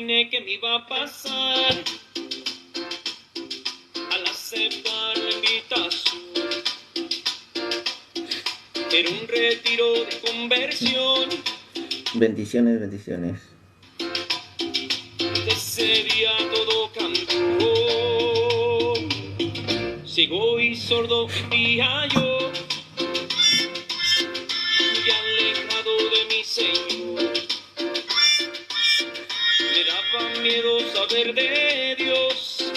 imaginé que me iba a pasar al aceptar la invitación. Era un retiro de conversión. Bendiciones, bendiciones. Ese día todo cambió. Ciego y sordo vivía yo, y alejado de mi Señor. Me daba miedo saber de Dios,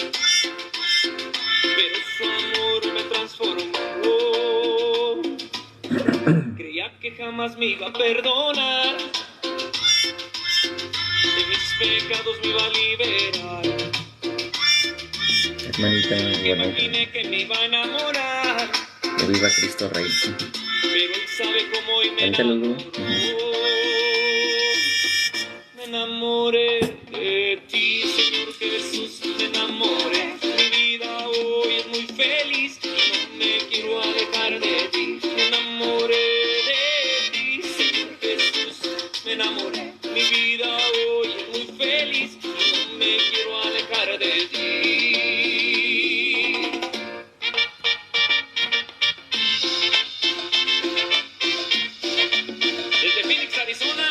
pero su amor me transformó. Creía que jamás me iba a perdonar, de mis pecados me iba a liberar. Hermanita, Imaginé que me iba a enamorar, que viva Cristo Rey. pero Él sabe cómo y me Cuéntalo, Me enamoré de ti, Señor Jesús, me enamoré. Mi vida hoy es muy feliz y no me quiero alejar de ti. Me enamoré de ti, Señor Jesús, me enamoré. Mi vida hoy es muy feliz y no me quiero alejar de ti. Desde Phoenix, Arizona,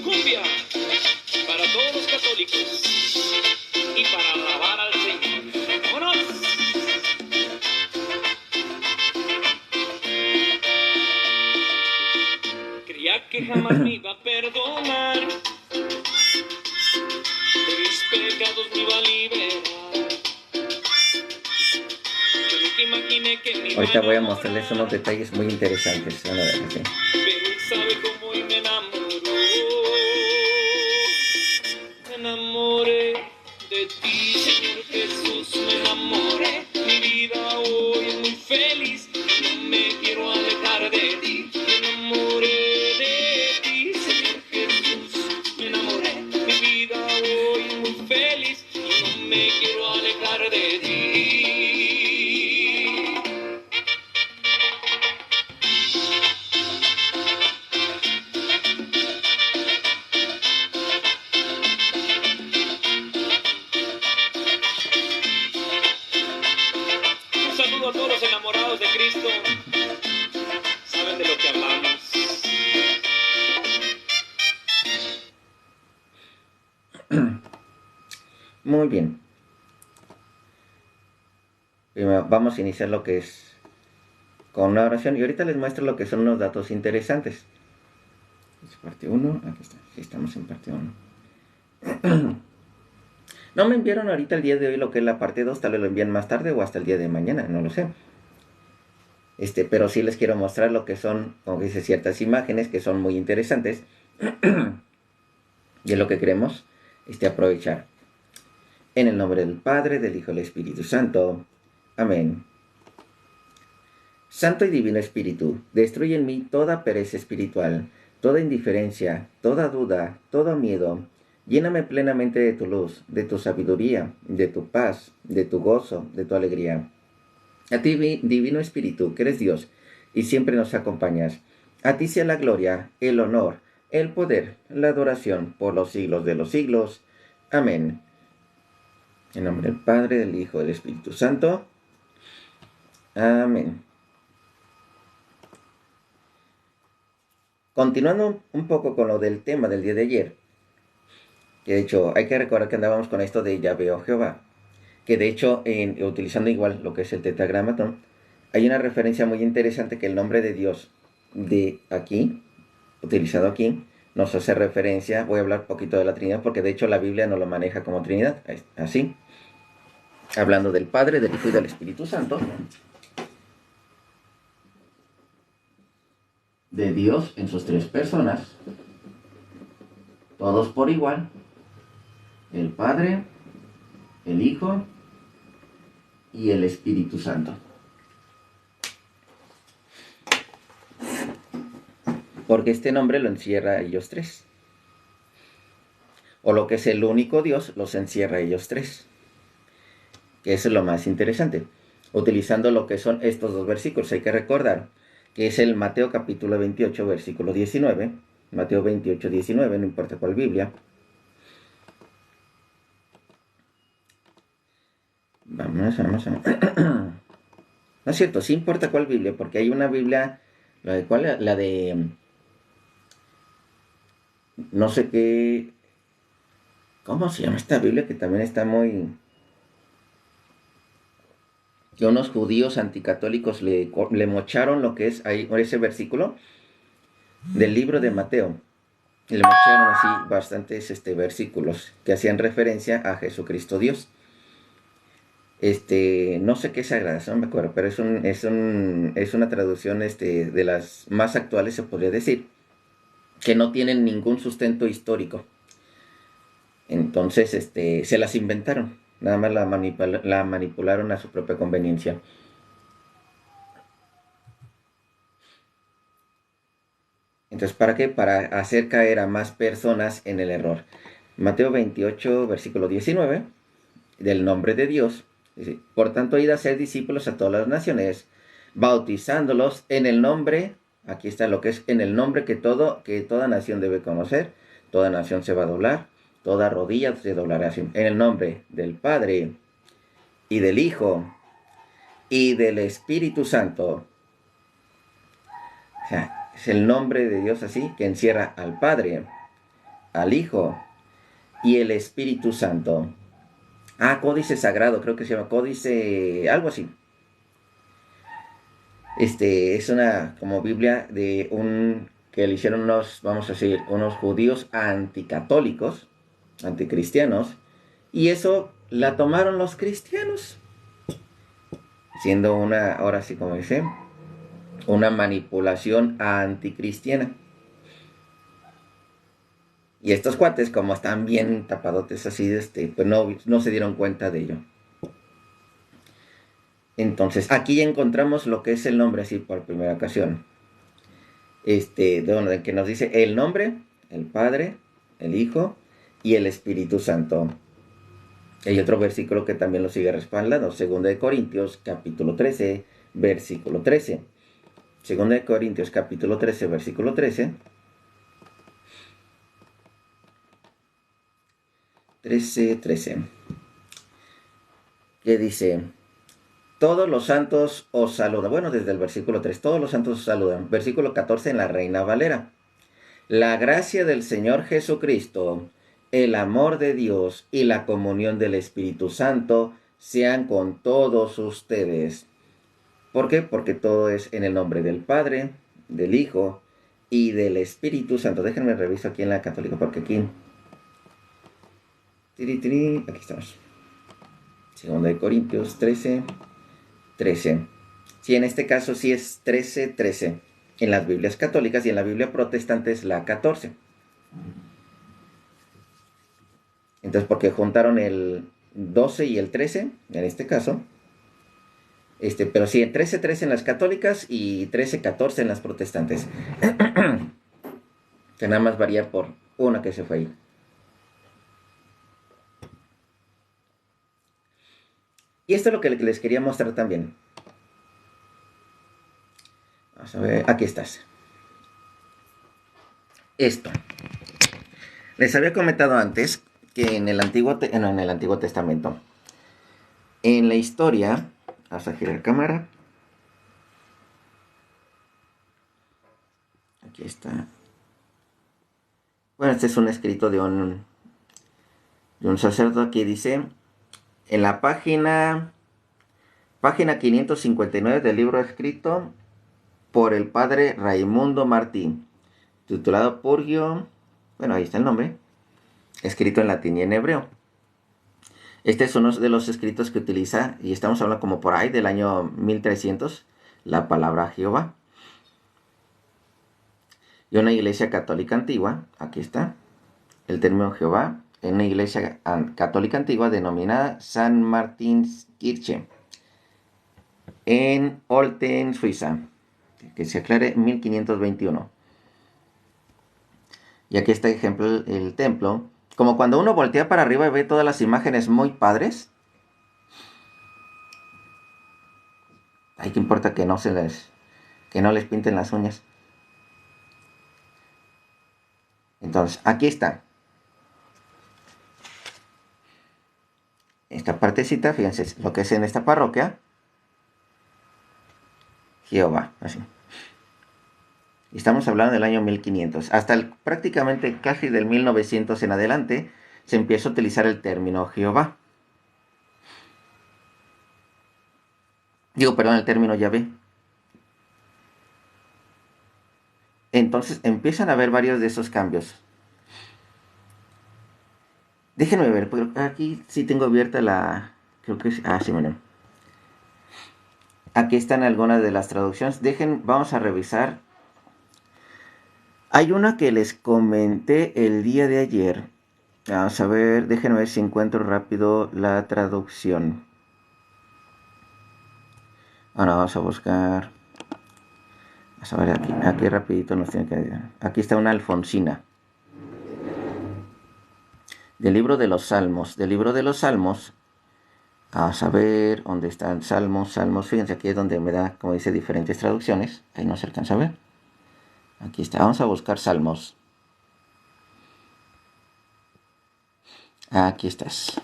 cumbia para todos los católicos y para alabar al Señor. ¡Vámonos! Creía que jamás me iba a perdonar, de mis pecados me iba a liberar. Yo nunca imaginé que me iba ahorita voy a enamorar, mostrarles unos detalles muy interesantes. Van a ver, ¿sí? pero Él sabe cómo y me enamoró. Me enamoré de ti, Señor Jesús, me enamoré. Mi vida hoy es muy feliz y no me quiero alejar de ti. Me enamoré de ti, Señor Jesús, me enamoré. Mi vida hoy es muy feliz y no me quiero alejar de ti. Un saludo a todos los enamorados de Cristo. Saben de lo que hablamos. Muy bien. Primero, vamos a iniciar lo que es con una oración y ahorita les muestro lo que son unos datos interesantes. Es parte 1, aquí está, sí estamos en parte 1. No me enviaron ahorita el día de hoy lo que es la parte 2, tal vez lo envíen más tarde o hasta el día de mañana, no lo sé. Pero sí les quiero mostrar lo que son, como dice, ciertas imágenes que son muy interesantes y es lo que queremos aprovechar. En el nombre del Padre, del Hijo y del Espíritu Santo. Amén. Santo y Divino Espíritu, destruye en mí toda pereza espiritual, toda indiferencia, toda duda, todo miedo. Lléname plenamente de tu luz, de tu sabiduría, de tu paz, de tu gozo, de tu alegría. A ti, Divino Espíritu, que eres Dios y siempre nos acompañas. A ti sea la gloria, el honor, el poder, la adoración por los siglos de los siglos. Amén. En nombre del Padre, del Hijo y del Espíritu Santo. Amén. Continuando un poco con lo del tema del día de ayer, que de hecho hay que recordar que andábamos con esto de Ya veo Jehová, que de hecho utilizando igual lo que es el tetragramatón, hay una referencia muy interesante que el nombre de Dios de aquí, utilizado aquí, nos hace referencia, voy a hablar un poquito de la Trinidad, porque de hecho la Biblia no lo maneja como Trinidad, así, hablando del Padre, del Hijo y del Espíritu Santo, de Dios en sus tres personas, todos por igual, el Padre, el Hijo y el Espíritu Santo. Porque este nombre lo encierra a ellos tres. O lo que es el único Dios los encierra a ellos tres. Que eso es lo más interesante. Utilizando lo que son estos dos versículos, hay que recordar que es el Mateo capítulo 28, versículo 19. Mateo 28, 19, no importa cuál Biblia. Vamos. No es cierto, sí importa cuál Biblia, porque hay una Biblia, la de no sé qué, ¿cómo se llama esta Biblia? Que también está muy, que unos judíos anticatólicos le mocharon lo que es ahí, ese versículo del libro de Mateo. Y le mocharon así bastantes versículos que hacían referencia a Jesucristo Dios. No sé qué sagrada, no me acuerdo, pero es una traducción de las más actuales, se podría decir, que no tienen ningún sustento histórico. Entonces, se las inventaron, nada más la manipularon a su propia conveniencia. Entonces, ¿para qué? Para hacer caer a más personas en el error. Mateo 28, versículo 19, del nombre de Dios. Dice, por tanto, id a ser discípulos a todas las naciones, bautizándolos en el nombre, aquí está lo que es, en el nombre que toda nación debe conocer, toda nación se va a doblar, toda rodilla se doblará en el nombre del Padre, y del Hijo, y del Espíritu Santo. O sea, es el nombre de Dios así, que encierra al Padre, al Hijo y el Espíritu Santo. Códice sagrado, creo que se llama códice, algo así. Es una como Biblia que le hicieron vamos a decir, unos judíos anticatólicos, anticristianos, y eso la tomaron los cristianos, siendo ahora sí como dice, una manipulación anticristiana. Y estos cuates, como están bien tapadotes así, pues no se dieron cuenta de ello. Entonces, aquí ya encontramos lo que es el nombre así por primera ocasión. Donde que nos dice el nombre, el Padre, el Hijo y el Espíritu Santo. Hay otro versículo que también lo sigue respaldando, 2 Corintios capítulo 13, versículo 13. 2 Corintios capítulo 13, versículo 13. 13. Que dice, todos los santos os saludan. Bueno, desde el versículo 3, todos los santos os saludan. Versículo 14 en la Reina Valera. La gracia del Señor Jesucristo, el amor de Dios y la comunión del Espíritu Santo sean con todos ustedes. ¿Por qué? Porque todo es en el nombre del Padre, del Hijo y del Espíritu Santo. Déjenme reviso aquí en la Católica porque aquí estamos. 2 Corintios 13. Sí, en este caso sí es 13. En las Biblias católicas y en la Biblia protestante es la 14. Entonces, porque juntaron el 12 y el 13, en este caso. Pero sí, 13 en las católicas y 13-14 en las protestantes. Que nada más varía por una que se fue ahí. Y esto es lo que les quería mostrar también. Vamos a ver, aquí estás. Esto. Les había comentado antes que en el Antiguo Testamento, en la historia, vamos a girar cámara. Aquí está. Bueno, este es un escrito de un sacerdote que dice, en la página 559 del libro escrito por el padre Raimundo Martín, titulado Purgio, bueno, ahí está el nombre, escrito en latín y en hebreo. Este es uno de los escritos que utiliza, y estamos hablando como por ahí del año 1300, la palabra Jehová. Y una iglesia católica antigua, aquí está, el término Jehová, en una iglesia católica antigua denominada San Martinskirche, en Olten, Suiza, que se aclare 1521. Y aquí está ejemplo el templo. Como cuando uno voltea para arriba y ve todas las imágenes muy padres. Ay, que importa que no les pinten las uñas. Entonces, aquí está. esta partecita, fíjense lo que es en esta parroquia, Jehová, así. Estamos hablando del año 1500. Prácticamente casi del 1900 en adelante se empieza a utilizar el término Jehová. Perdón, el término Yahvé. Entonces empiezan a haber varios de esos cambios. Déjenme ver, pero aquí sí tengo abierta la... Creo que sí, bueno. Aquí están algunas de las traducciones. Vamos a revisar. Hay una que les comenté el día de ayer. Vamos a ver, déjenme ver si encuentro rápido la traducción. Ahora vamos a buscar. Vamos a ver aquí rapidito nos tiene que... Aquí está una Alfonsina. Del libro de los Salmos. Vamos a ver dónde están Salmos. Fíjense, aquí es donde me da, como dice, diferentes traducciones. Ahí no se alcanza a ver. Aquí está. Vamos a buscar Salmos. Aquí estás.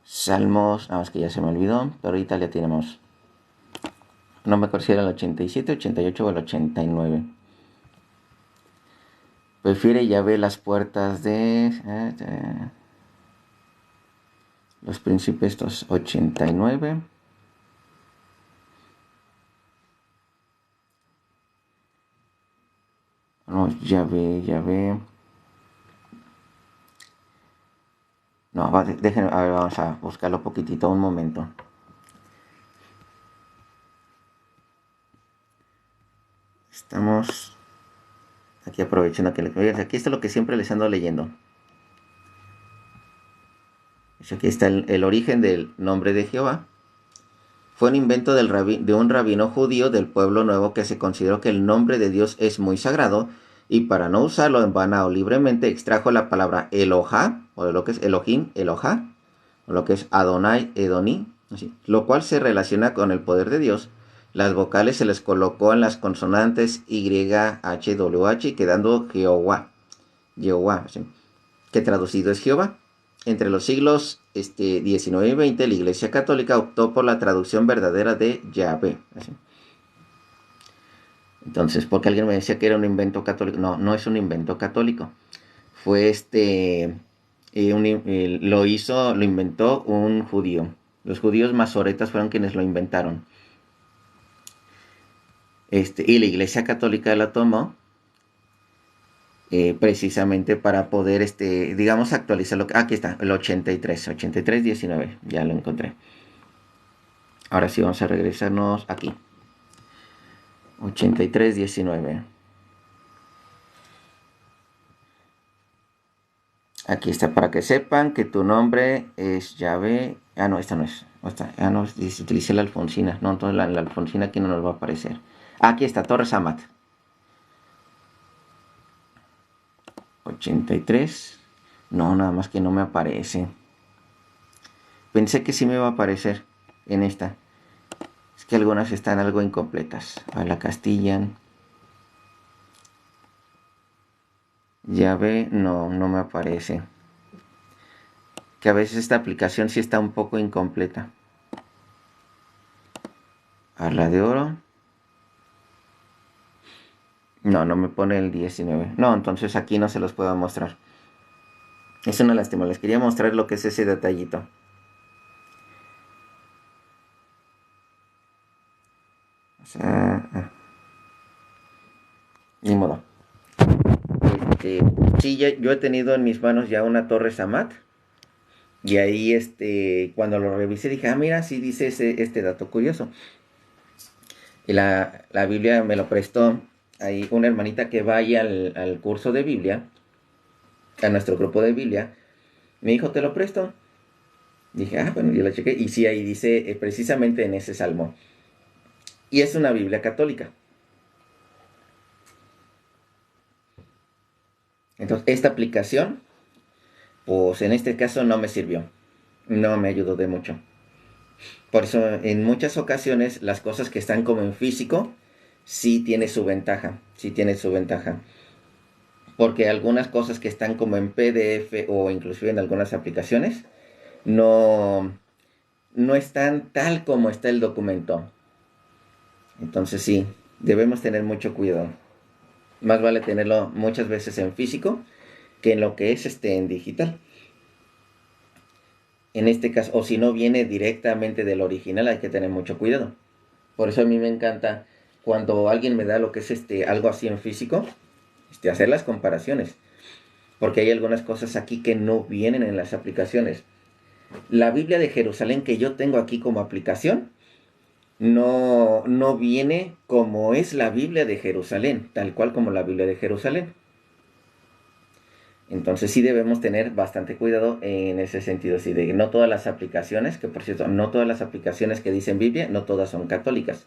Salmos. Nada más que ya se me olvidó. Pero ahorita ya tenemos. No me acuerdo si era el 87, 88 o el 89. Prefiere Yahvé las puertas de... Los príncipes, estos 89. No, Yahvé. No, déjenme, a ver, vamos a buscarlo poquitito, un momento. Estamos aquí aprovechando que aquí está lo que siempre les ando leyendo. Aquí está el origen del nombre de Jehová. Fue un invento de un rabino judío del pueblo nuevo que se consideró que el nombre de Dios es muy sagrado y para no usarlo en vano o libremente extrajo la palabra Elohá, o de lo que es Elohim, Elohá, o lo que es Adonai, Edoní, así, lo cual se relaciona con el poder de Dios. Las vocales se les colocó en las consonantes Y, H, W, H, quedando Jehová, así, que traducido es Jehová. Entre los siglos 19 y 20, la Iglesia Católica optó por la traducción verdadera de Yahvé. ¿Así? Entonces, porque alguien me decía que era un invento católico. No, no es un invento católico. Fue lo inventó un judío. Los judíos masoretas fueron quienes lo inventaron. Y la Iglesia Católica la tomó precisamente para poder, digamos, actualizarlo. Aquí está, el 8319, ya lo encontré. Ahora sí vamos a regresarnos aquí. 8319. Aquí está, para que sepan que tu nombre es Yahvé. Ah, no, esta no es. No, utilicé la Alfonsina. No, entonces la Alfonsina aquí no nos va a aparecer. Aquí está, Torres Amat. 83. No, nada más que no me aparece. Pensé que sí me iba a aparecer en esta. Es que algunas están algo incompletas. A la Castillan. Yahvé, no me aparece. Que a veces esta aplicación sí está un poco incompleta. A la de oro. No me pone el 19. No, entonces aquí no se los puedo mostrar. Es una lástima. Les quería mostrar lo que es ese detallito. O sea, ni modo. Sí, yo he tenido en mis manos ya una Torres Amat. Y ahí, cuando lo revisé, dije, mira, sí dice este dato curioso. Y la Biblia me lo prestó ahí una hermanita que vaya al curso de Biblia, a nuestro grupo de Biblia. Me dijo, te lo presto. Dije, bueno, yo lo chequé. Y sí, ahí dice precisamente en ese salmo. Y es una Biblia católica. Entonces, esta aplicación, pues en este caso no me sirvió. No me ayudó de mucho. Por eso, en muchas ocasiones, las cosas que están como en físico, sí tiene su ventaja. porque algunas cosas que están como en PDF o inclusive en algunas aplicaciones no, no están tal como está el documento. Entonces sí, debemos tener mucho cuidado. Más vale tenerlo muchas veces en físico que en lo que es en digital. En este caso, o si no viene directamente del original, hay que tener mucho cuidado. Por eso a mí me encanta cuando alguien me da lo que es algo así en físico, hacer las comparaciones. Porque hay algunas cosas aquí que no vienen en las aplicaciones. La Biblia de Jerusalén que yo tengo aquí como aplicación no viene como es la Biblia de Jerusalén, tal cual como la Biblia de Jerusalén. Entonces sí debemos tener bastante cuidado en ese sentido, así de que no todas las aplicaciones, que por cierto, no todas las aplicaciones que dicen Biblia, no todas son católicas,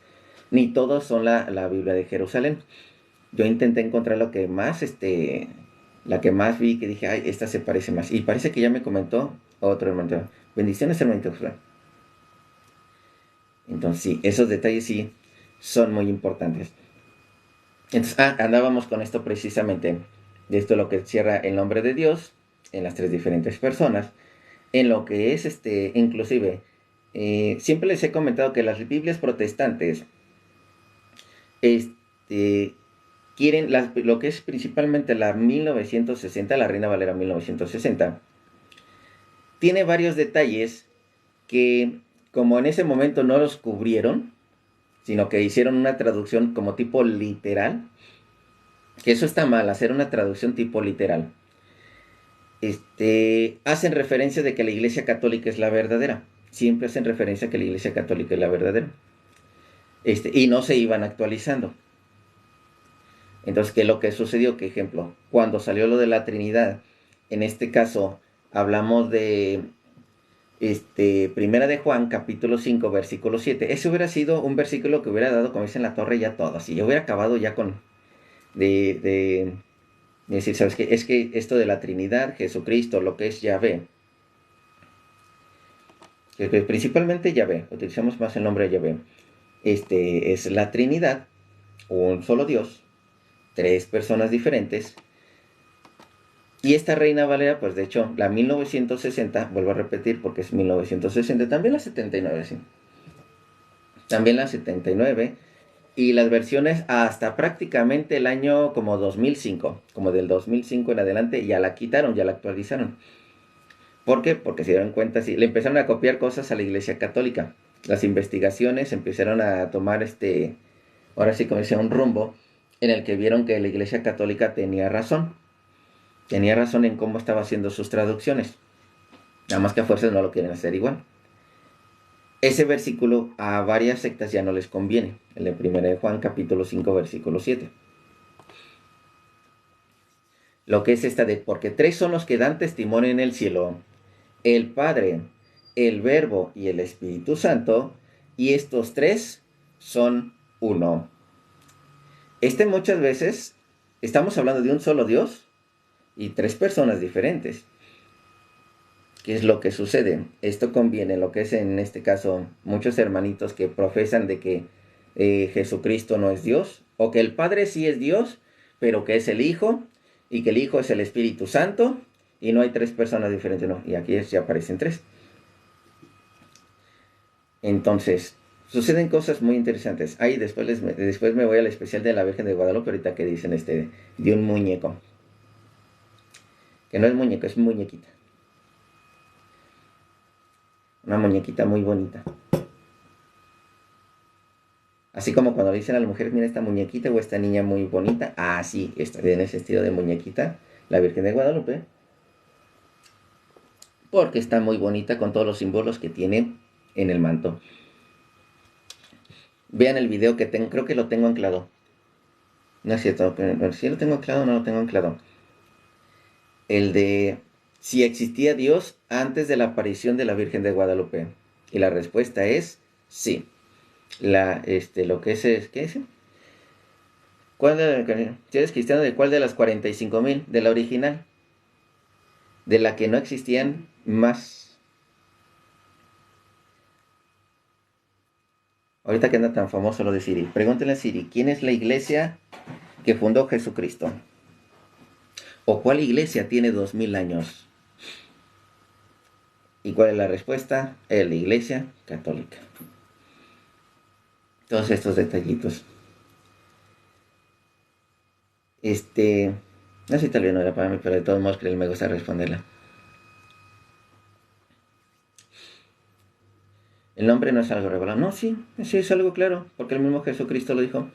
ni todos son la Biblia de Jerusalén. Yo intenté encontrar lo que más, la que más vi, que dije, ay, esta se parece más. Y parece que ya me comentó otro hermano. Bendiciones, hermanito Josué. Entonces sí, esos detalles sí son muy importantes. Entonces, andábamos con esto precisamente. De esto lo que cierra el nombre de Dios en las tres diferentes personas. En lo que es, inclusive, siempre les he comentado que las Biblias protestantes, quieren, lo que es principalmente la 1960, la Reina Valera 1960, tiene varios detalles que, como en ese momento no los cubrieron, sino que hicieron una traducción como tipo literal, que eso está mal, hacer una traducción tipo literal. Hacen referencia de que la Iglesia Católica es la verdadera. Siempre hacen referencia a que la Iglesia Católica es la verdadera. Y no se iban actualizando. Entonces, ¿qué es lo que sucedió? Que ejemplo, cuando salió lo de la Trinidad, en este caso hablamos de Primera de Juan, capítulo 5, versículo 7. Ese hubiera sido un versículo que hubiera dado, como dicen en la torre, ya todo. Así yo hubiera acabado ya con de decir, ¿sabes qué? Es que esto de la Trinidad, Jesucristo, lo que es Yahvé, que principalmente Yahvé, utilizamos más el nombre de Yahvé, es la Trinidad, un solo Dios, tres personas diferentes. Y esta Reina Valera, pues de hecho, la 1960, vuelvo a repetir porque es 1960, también la 79, sí. También la 79. Y las versiones hasta prácticamente el año como 2005, como del 2005 en adelante, ya la quitaron, ya la actualizaron. ¿Por qué? Porque se dieron cuenta, sí, le empezaron a copiar cosas a la Iglesia Católica. Las investigaciones empezaron a tomar ahora sí como decía, un rumbo en el que vieron que la Iglesia Católica tenía razón. Tenía razón en cómo estaba haciendo sus traducciones. Nada más que a fuerzas no lo quieren hacer igual. Ese versículo a varias sectas ya no les conviene. El de 1 de Juan capítulo 5 versículo 7. Lo que es esta de, porque tres son los que dan testimonio en el cielo: el Padre, el Verbo y el Espíritu Santo, y estos tres son uno. Muchas veces estamos hablando de un solo Dios y tres personas diferentes. ¿Qué es lo que sucede? Esto conviene, lo que es en este caso muchos hermanitos que profesan de que Jesucristo no es Dios, o que el Padre sí es Dios, pero que es el Hijo, y que el Hijo es el Espíritu Santo, y no hay tres personas diferentes, no, y aquí ya aparecen tres. Entonces, suceden cosas muy interesantes. Ahí después me voy al especial de la Virgen de Guadalupe, ahorita que dicen de un muñeco. Que no es muñeco, es muñequita. Una muñequita muy bonita. Así como cuando dicen a las mujeres, mira esta muñequita o esta niña muy bonita. Ah, sí, está en ese estilo de muñequita, la Virgen de Guadalupe. Porque está muy bonita con todos los símbolos que tiene en el manto. Vean el video que tengo, creo que lo tengo anclado. No es cierto, pero si lo tengo anclado o no lo tengo anclado. El de si existía Dios antes de la aparición de la Virgen de Guadalupe. Y la respuesta es sí. Lo que es ¿qué es? Si eres cristiano, ¿de cuál de las 45,000? De la original. De la que no existían más. Ahorita que anda tan famoso lo de Siri. Pregúntenle a Siri, ¿quién es la iglesia que fundó Jesucristo? ¿O cuál iglesia tiene 2000 años? ¿Y cuál es la respuesta? Es la Iglesia Católica. Todos estos detallitos. No sé, tal vez no era para mí, pero de todos modos creo que me gusta responderla. El nombre no es algo revelado. No, sí es algo claro, porque el mismo Jesucristo lo dijo.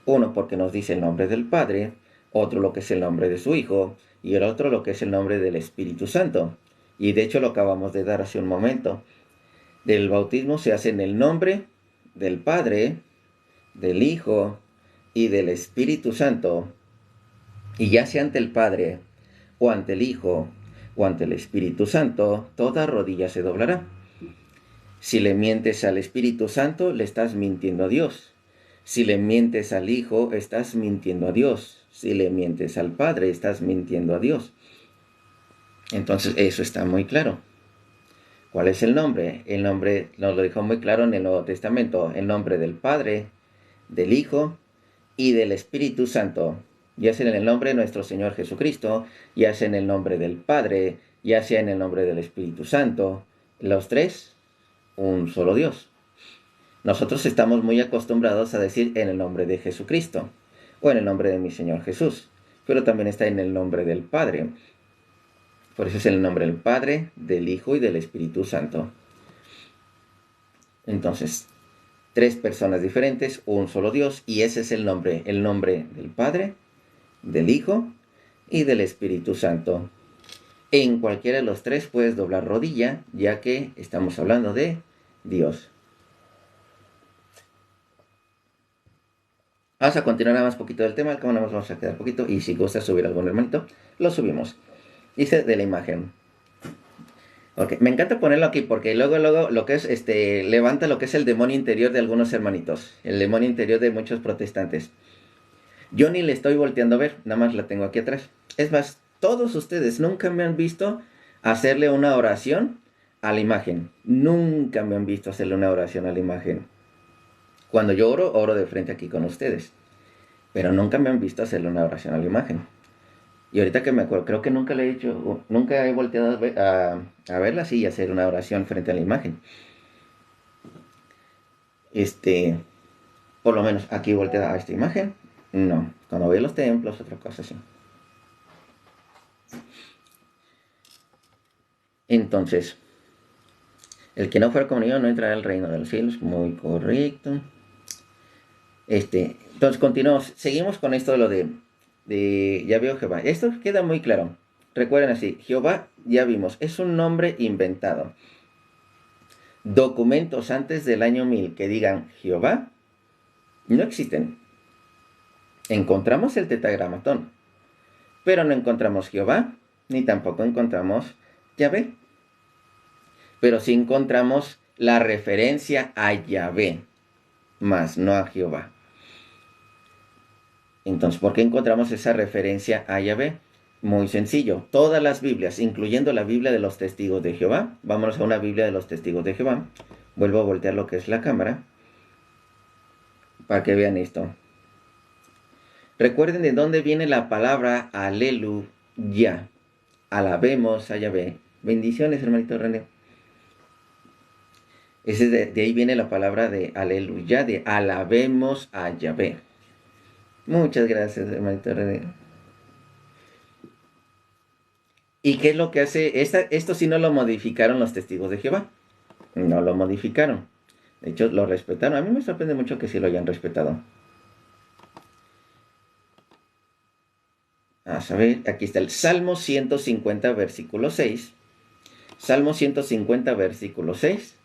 Uno, porque nos dice el nombre del Padre, otro lo que es el nombre de su Hijo, y el otro lo que es el nombre del Espíritu Santo. Y de hecho lo acabamos de dar hace un momento. Del bautismo se hace en el nombre del Padre, del Hijo y del Espíritu Santo. Y ya sea ante el Padre, o ante el Hijo, o ante el Espíritu Santo, toda rodilla se doblará. Si le mientes al Espíritu Santo, le estás mintiendo a Dios. Si le mientes al Hijo, estás mintiendo a Dios. Si le mientes al Padre, estás mintiendo a Dios. Entonces, eso está muy claro. ¿Cuál es el nombre? El nombre nos lo dijo muy claro en el Nuevo Testamento. El nombre del Padre, del Hijo y del Espíritu Santo. Ya sea en el nombre de nuestro Señor Jesucristo, ya sea en el nombre del Padre, ya sea en el nombre del Espíritu Santo. Los tres, un solo Dios. Nosotros estamos muy acostumbrados a decir en el nombre de Jesucristo o en el nombre de mi Señor Jesús, pero también está en el nombre del Padre. Por eso es el nombre del Padre, del Hijo y del Espíritu Santo. Entonces, tres personas diferentes, un solo Dios, y ese es el nombre del Padre, del Hijo y del Espíritu Santo. En cualquiera de los tres puedes doblar rodilla, ya que estamos hablando de Dios. Vamos a continuar nada más poquito del tema, como nada más vamos a quedar poquito, y si gusta subir algún hermanito, lo subimos. Dice de la imagen. Okay. Me encanta ponerlo aquí porque luego lo que es, levanta lo que es el demonio interior de algunos hermanitos, el demonio interior de muchos protestantes. Yo ni le estoy volteando a ver, nada más la tengo aquí atrás. Es más, todos ustedes nunca me han visto hacerle una oración a la imagen. Nunca me han visto hacerle una oración a la imagen. Cuando yo oro de frente aquí con ustedes. Pero nunca me han visto hacerle una oración a la imagen. Y ahorita que me acuerdo, creo que nunca le he hecho, nunca he volteado a verla así y hacer una oración frente a la imagen. Por lo menos aquí volteada a esta imagen, no. Cuando voy a los templos, otra cosa así. Entonces, el que no fuera como yo no entrará al reino de los cielos, muy correcto. Entonces continuamos, seguimos con esto de lo de ya veo Jehová. Esto queda muy claro. Recuerden así, Jehová, ya vimos, es un nombre inventado. Documentos antes del año 1000 que digan Jehová no existen. Encontramos el tetragramatón, pero no encontramos Jehová, ni tampoco encontramos Yahvé. Pero sí encontramos la referencia a Yahvé, más no a Jehová. Entonces, ¿por qué encontramos esa referencia a Yahvé? Muy sencillo. Todas las Biblias, incluyendo la Biblia de los Testigos de Jehová, vámonos a una Biblia de los Testigos de Jehová. Vuelvo a voltear lo que es la cámara para que vean esto. Recuerden de dónde viene la palabra aleluya. Alabemos a Yahvé. Bendiciones, hermanito René. De ahí viene la palabra de aleluya, de alabemos a Yahvé. Muchas gracias, hermanito René. ¿Y qué es lo que hace? Esto sí no lo modificaron los testigos de Jehová. No lo modificaron. De hecho, lo respetaron. A mí me sorprende mucho que sí lo hayan respetado. Vamos a ver, aquí está el Salmo 150, versículo 6. Salmo 150, versículo 6.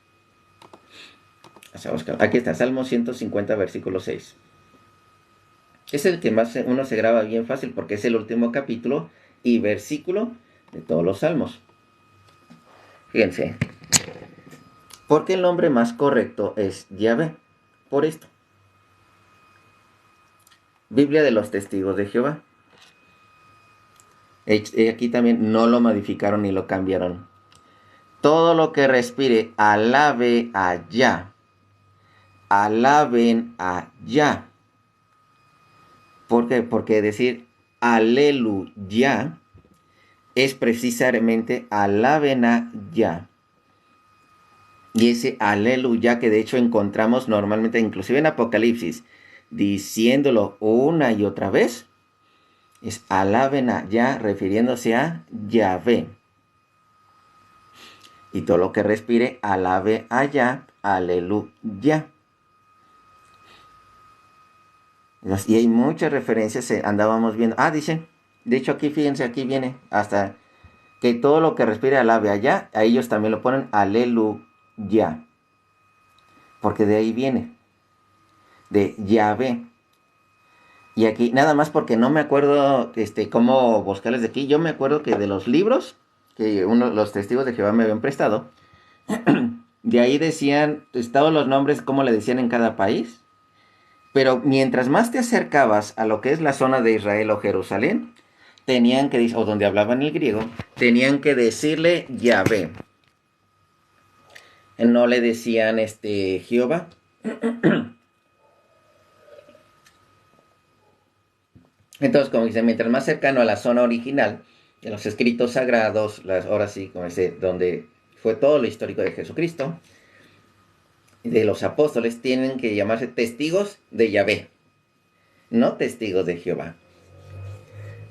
Vamos a buscar. Aquí está, Salmo 150, versículo 6. Es el que más uno se graba bien fácil porque es el último capítulo y versículo de todos los salmos. Fíjense. Porque el nombre más correcto es Yahvé. Por esto. Biblia de los Testigos de Jehová. Aquí también no lo modificaron ni lo cambiaron. Todo lo que respire, alabe a Yah. Alaben a Yah. ¿Por qué? Porque decir aleluya es precisamente alaben a Yah. Y ese aleluya que de hecho encontramos normalmente, inclusive en Apocalipsis, diciéndolo una y otra vez, es alaben a Yah, refiriéndose a Yahvé. Y todo lo que respire, alabe a Yah, aleluya. Y hay muchas referencias, andábamos viendo. Dicen, de hecho aquí fíjense, aquí viene hasta que todo lo que respire alabe a Yah, a ellos también lo ponen aleluya. Porque de ahí viene, de Yahvé. Y aquí, nada más porque no me acuerdo cómo buscarles de aquí. Yo me acuerdo que de los libros que los testigos de Jehová me habían prestado, de ahí decían, todos los nombres, cómo le decían en cada país. Pero mientras más te acercabas a lo que es la zona de Israel o Jerusalén, tenían que, o donde hablaban el griego, tenían que decirle Yahvé. No le decían Jehová. Entonces, como dice, mientras más cercano a la zona original de los escritos sagrados, ahora sí, como dice, donde fue todo lo histórico de Jesucristo, de los apóstoles, tienen que llamarse testigos de Yahvé, no testigos de Jehová.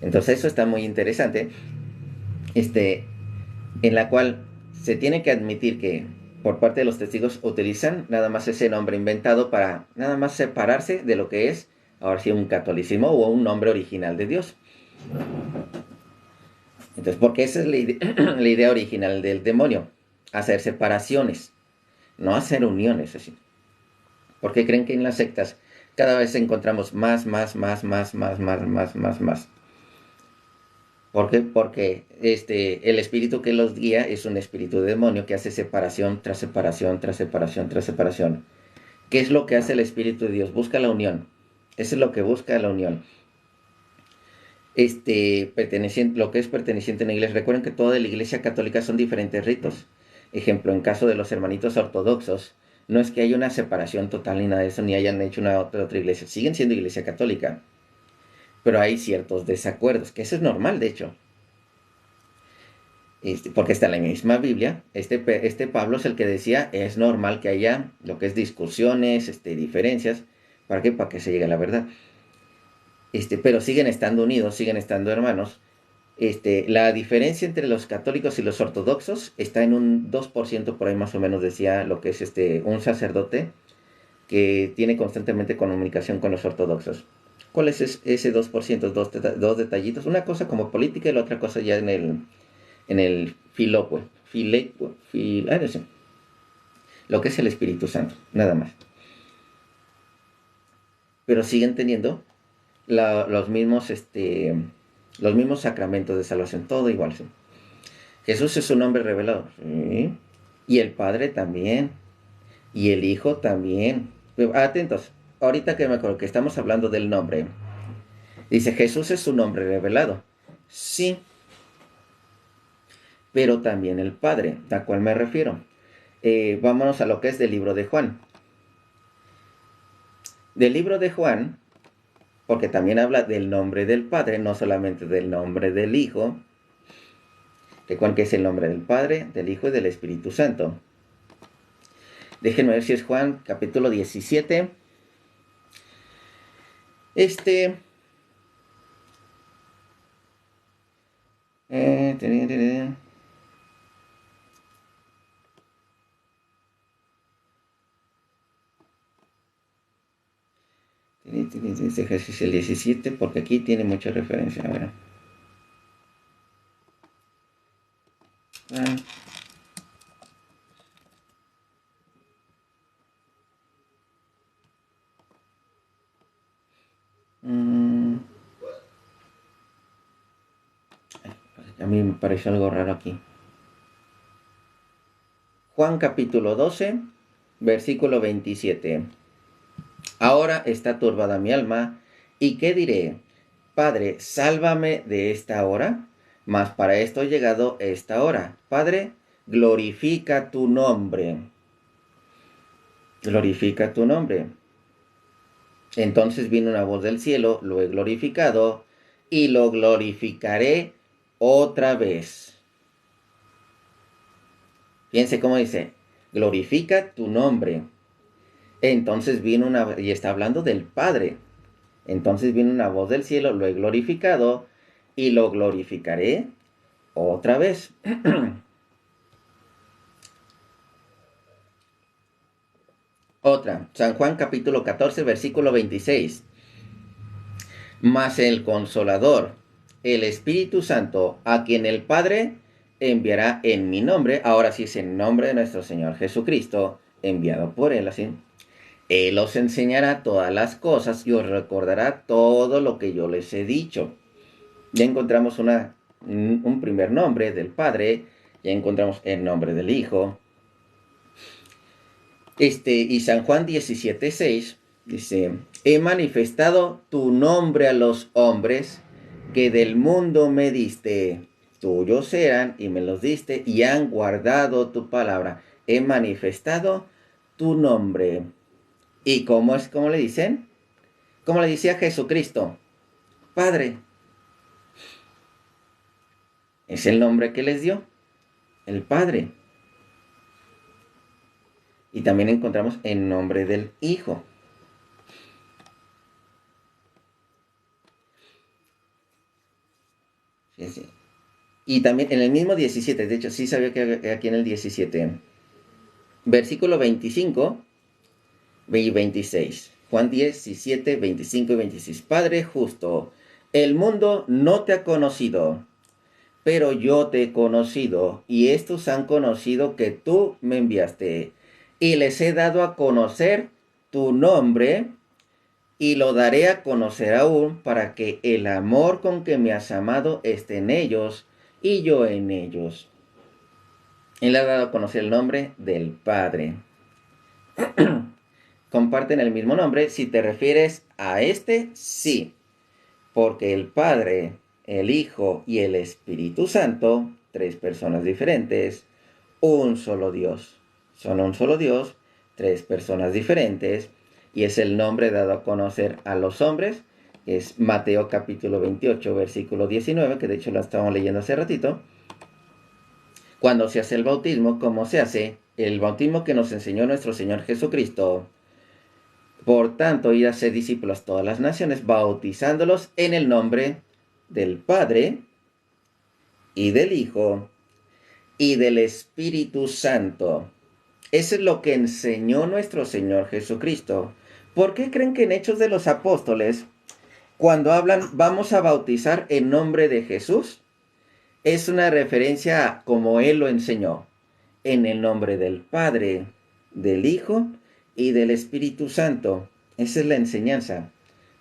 Entonces eso está muy interesante, en la cual se tiene que admitir que por parte de los testigos utilizan nada más ese nombre inventado para nada más separarse de lo que es ahora sí un catolicismo o un nombre original de Dios. Entonces, porque esa es la idea original del demonio, hacer separaciones, no hacer uniones así. Porque creen que en las sectas cada vez encontramos más. ¿Por qué? Porque el espíritu que los guía es un espíritu de demonio que hace separación tras separación, tras separación, tras separación. ¿Qué es lo que hace el espíritu de Dios? Busca la unión. Eso es lo que busca la unión. Lo que es perteneciente a una iglesia. Recuerden que toda la iglesia católica son diferentes ritos. Ejemplo, en caso de los hermanitos ortodoxos, no es que haya una separación total ni nada de eso, ni hayan hecho una otra iglesia. Siguen siendo iglesia católica. Pero hay ciertos desacuerdos, que eso es normal, de hecho. Porque está en la misma Biblia. Este Pablo es el que decía, es normal que haya lo que es discusiones, diferencias. ¿Para qué? Para que se llegue a la verdad. Pero siguen estando unidos, siguen estando hermanos. La diferencia entre los católicos y los ortodoxos está en un 2% por ahí más o menos, decía lo que es un sacerdote que tiene constantemente comunicación con los ortodoxos. ¿Cuál es ese 2%? Dos detallitos. Una cosa como política y la otra cosa ya en el no sé. Lo que es el Espíritu Santo, nada más. Pero siguen teniendo los mismos sacramentos de salvación, todo igual. ¿Sí? Jesús es un hombre revelado. ¿Sí? Y el Padre también. Y el Hijo también. Pero, atentos, ahorita que me acuerdo que estamos hablando del nombre. Dice, Jesús es un hombre revelado. Sí. Pero también el Padre, ¿a cuál me refiero? Vámonos a lo que es del libro de Juan. Del libro de Juan, porque también habla del nombre del Padre, no solamente del nombre del Hijo. Recuerden que es el nombre del Padre, del Hijo y del Espíritu Santo. Déjenme ver si es Juan, capítulo 17. Este ejercicio el 17, porque aquí tiene mucha referencia. A ver. A mí me pareció algo raro aquí. Juan capítulo 12, versículo 27. Ahora está turbada mi alma, ¿y qué diré? Padre, sálvame de esta hora, mas para esto he llegado esta hora. Padre, glorifica tu nombre. Glorifica tu nombre. Entonces vino una voz del cielo, lo he glorificado y lo glorificaré otra vez. Fíjense cómo dice, glorifica tu nombre. Entonces vino y está hablando del Padre. Entonces vino una voz del cielo, lo he glorificado y lo glorificaré otra vez. Otra, San Juan capítulo 14, versículo 26. Mas el Consolador, el Espíritu Santo, a quien el Padre enviará en mi nombre, ahora sí es en nombre de nuestro Señor Jesucristo, enviado por Él, así. Él os enseñará todas las cosas y os recordará todo lo que yo les he dicho. Ya encontramos un primer nombre del Padre, ya encontramos el nombre del Hijo. Y San Juan 17:6 dice, he manifestado tu nombre a los hombres que del mundo me diste. Tuyos eran y me los diste y han guardado tu palabra. He manifestado tu nombre. ¿Y cómo le dicen? Como le decía Jesucristo, Padre. Es el nombre que les dio, el Padre. Y también encontramos el nombre del Hijo. Sí, sí. Y también en el mismo 17, de hecho sí sabía que aquí en el 17, versículo 25 y 26. Juan 17, 25 y 26. Padre justo, el mundo no te ha conocido, pero yo te he conocido, y estos han conocido que tú me enviaste, y les he dado a conocer tu nombre, y lo daré a conocer aún, para que el amor con que me has amado esté en ellos, y yo en ellos. Él ha dado a conocer el nombre del Padre. Comparten el mismo nombre. Si te refieres a este, sí. Porque el Padre, el Hijo y el Espíritu Santo, tres personas diferentes, un solo Dios. Son un solo Dios, tres personas diferentes, y es el nombre dado a conocer a los hombres. Es Mateo capítulo 28, versículo 19, que de hecho lo estábamos leyendo hace ratito. Cuando se hace el bautismo, ¿cómo se hace? El bautismo que nos enseñó nuestro Señor Jesucristo. Por tanto, id a ser discípulos a todas las naciones, bautizándolos en el nombre del Padre, y del Hijo, y del Espíritu Santo. Eso es lo que enseñó nuestro Señor Jesucristo. ¿Por qué creen que en Hechos de los Apóstoles, cuando hablan, vamos a bautizar en nombre de Jesús? Es una referencia a como Él lo enseñó, en el nombre del Padre, del Hijo y del Espíritu Santo. Esa es la enseñanza.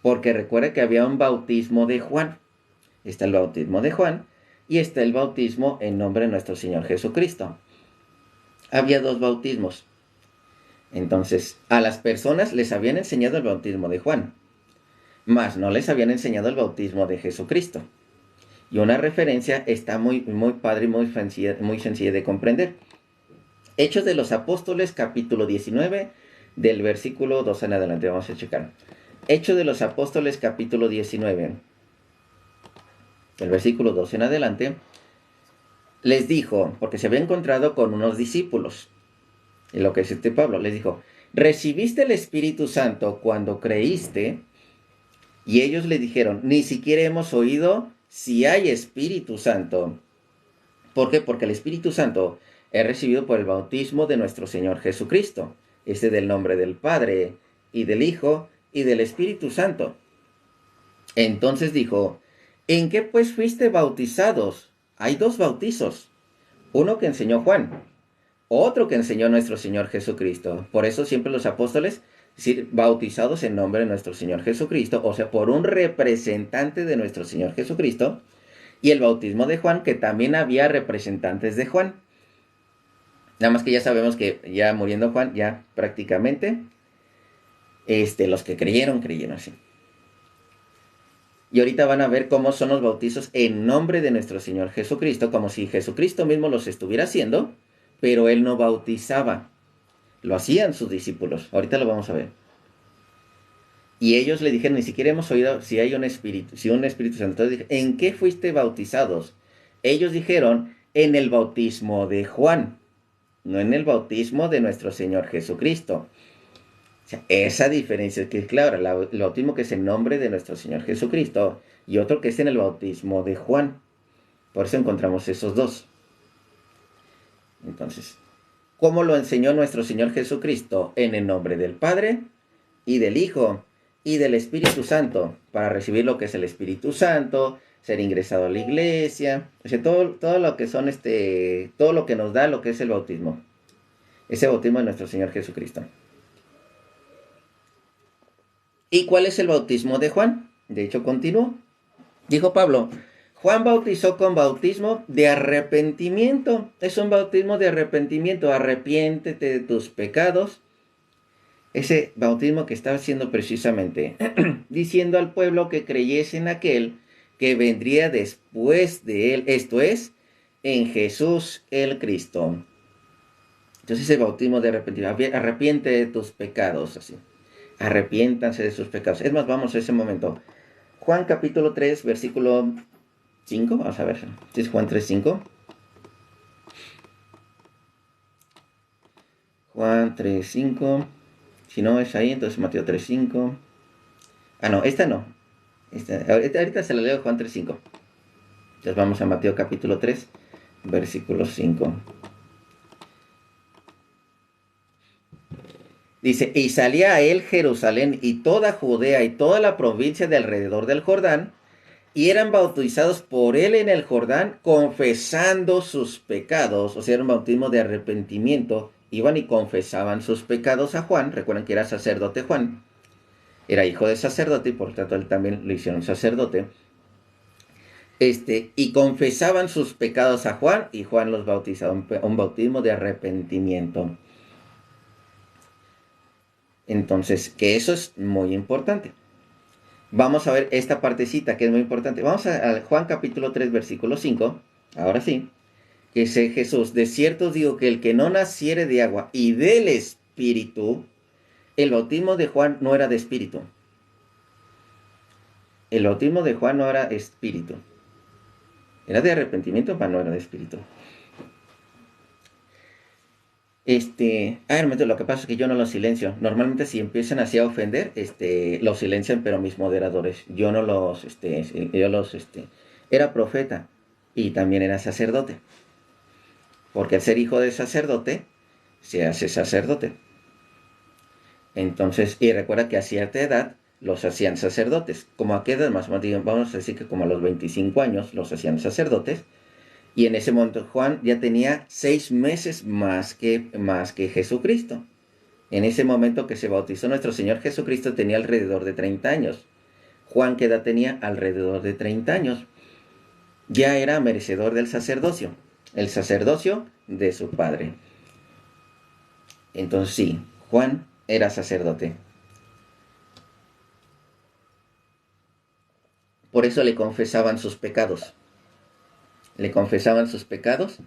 Porque recuerda que había un bautismo de Juan. Está el bautismo de Juan y está el bautismo en nombre de nuestro Señor Jesucristo. Había dos bautismos. Entonces, a las personas les habían enseñado el bautismo de Juan, mas no les habían enseñado el bautismo de Jesucristo. Y una referencia está muy padre y muy sencilla de comprender. Hechos de los Apóstoles, capítulo 19, del versículo 2 en adelante. Vamos a checar. Hechos de los Apóstoles, capítulo 19, del versículo 2 en adelante. Les dijo, porque se había encontrado con unos discípulos, y lo que es Pablo, les dijo, ¿recibiste el Espíritu Santo cuando creíste? Y ellos le dijeron, ni siquiera hemos oído si hay Espíritu Santo. ¿Por qué? Porque el Espíritu Santo es recibido por el bautismo de nuestro Señor Jesucristo. Del nombre del Padre, y del Hijo, y del Espíritu Santo. Entonces dijo, ¿en qué pues fuiste bautizados? Hay dos bautizos. Uno que enseñó Juan, otro que enseñó nuestro Señor Jesucristo. Por eso siempre los apóstoles, bautizados en nombre de nuestro Señor Jesucristo, o sea, por un representante de nuestro Señor Jesucristo, y el bautismo de Juan, que también había representantes de Juan. Nada más que ya sabemos que ya muriendo Juan, ya prácticamente, los que creyeron así. Y ahorita van a ver cómo son los bautizos en nombre de nuestro Señor Jesucristo, como si Jesucristo mismo los estuviera haciendo, pero Él no bautizaba. Lo hacían sus discípulos. Ahorita lo vamos a ver. Y ellos le dijeron, ni siquiera hemos oído si hay un Espíritu Santo. Entonces dije, ¿en qué fuiste bautizados? Ellos dijeron en el bautismo de Juan, no en el bautismo de nuestro Señor Jesucristo. O sea, esa diferencia es que es clara, el bautismo que es en nombre de nuestro Señor Jesucristo y otro que es en el bautismo de Juan. Por eso encontramos esos dos. Entonces, ¿cómo lo enseñó nuestro Señor Jesucristo? En el nombre del Padre y del Hijo y del Espíritu Santo, para recibir lo que es el Espíritu Santo, ser ingresado a la iglesia, o sea, todo lo que son todo lo que nos da lo que es el bautismo. Ese bautismo de nuestro Señor Jesucristo. ¿Y cuál es el bautismo de Juan? De hecho, continuó. Dijo Pablo, Juan bautizó con bautismo de arrepentimiento. Es un bautismo de arrepentimiento. Arrepiéntete de tus pecados. Ese bautismo que estaba haciendo precisamente diciendo al pueblo que creyese en aquel que vendría después de él. Esto es, en Jesús el Cristo. Entonces ese bautismo de arrepentimiento. Arrepiente de tus pecados. Así. Arrepiéntanse de sus pecados. Es más, vamos a ese momento. Juan capítulo 3, versículo 5. Vamos a ver. ¿Sí es Juan 3, 5? Juan 3, 5. Si no es ahí, entonces Mateo 3, 5. Ah, no, esta no. Ahorita se la leo Juan 3, 5. Entonces vamos a Mateo capítulo 3, versículo 5. Dice, y salía a él Jerusalén y toda Judea y toda la provincia de alrededor del Jordán, y eran bautizados por él en el Jordán, confesando sus pecados. O sea, era un bautismo de arrepentimiento. Iban y confesaban sus pecados a Juan. Recuerden que era sacerdote Juan. Era hijo de sacerdote y por tanto él también lo hicieron sacerdote. Y confesaban sus pecados a Juan y Juan los bautizaba. Un bautismo de arrepentimiento. Entonces, que eso es muy importante. Vamos a ver esta partecita que es muy importante. Vamos a Juan capítulo 3, versículo 5. Ahora sí. Que dice Jesús, de cierto os digo que el que no naciere de agua y del Espíritu, el bautismo de Juan no era de Espíritu. El bautismo de Juan no era Espíritu. Era de arrepentimiento, pero no era de Espíritu. Lo que pasa es que yo no los silencio. Normalmente si empiezan así a ofender, los silencian, pero mis moderadores. Yo no los, era profeta y también era sacerdote. Porque al ser hijo de sacerdote, se hace sacerdote. Entonces, y recuerda que a cierta edad los hacían sacerdotes. Como a qué edad más o menos, vamos a decir que como a los 25 años los hacían sacerdotes. Y en ese momento Juan ya tenía 6 meses más que Jesucristo. En ese momento que se bautizó nuestro Señor Jesucristo tenía alrededor de 30 años. Juan, ¿qué edad tenía? Alrededor de 30 años. Ya era merecedor del sacerdocio. El sacerdocio de su padre. Entonces sí, Juan era sacerdote. Por eso le confesaban sus pecados. Le confesaban sus pecados,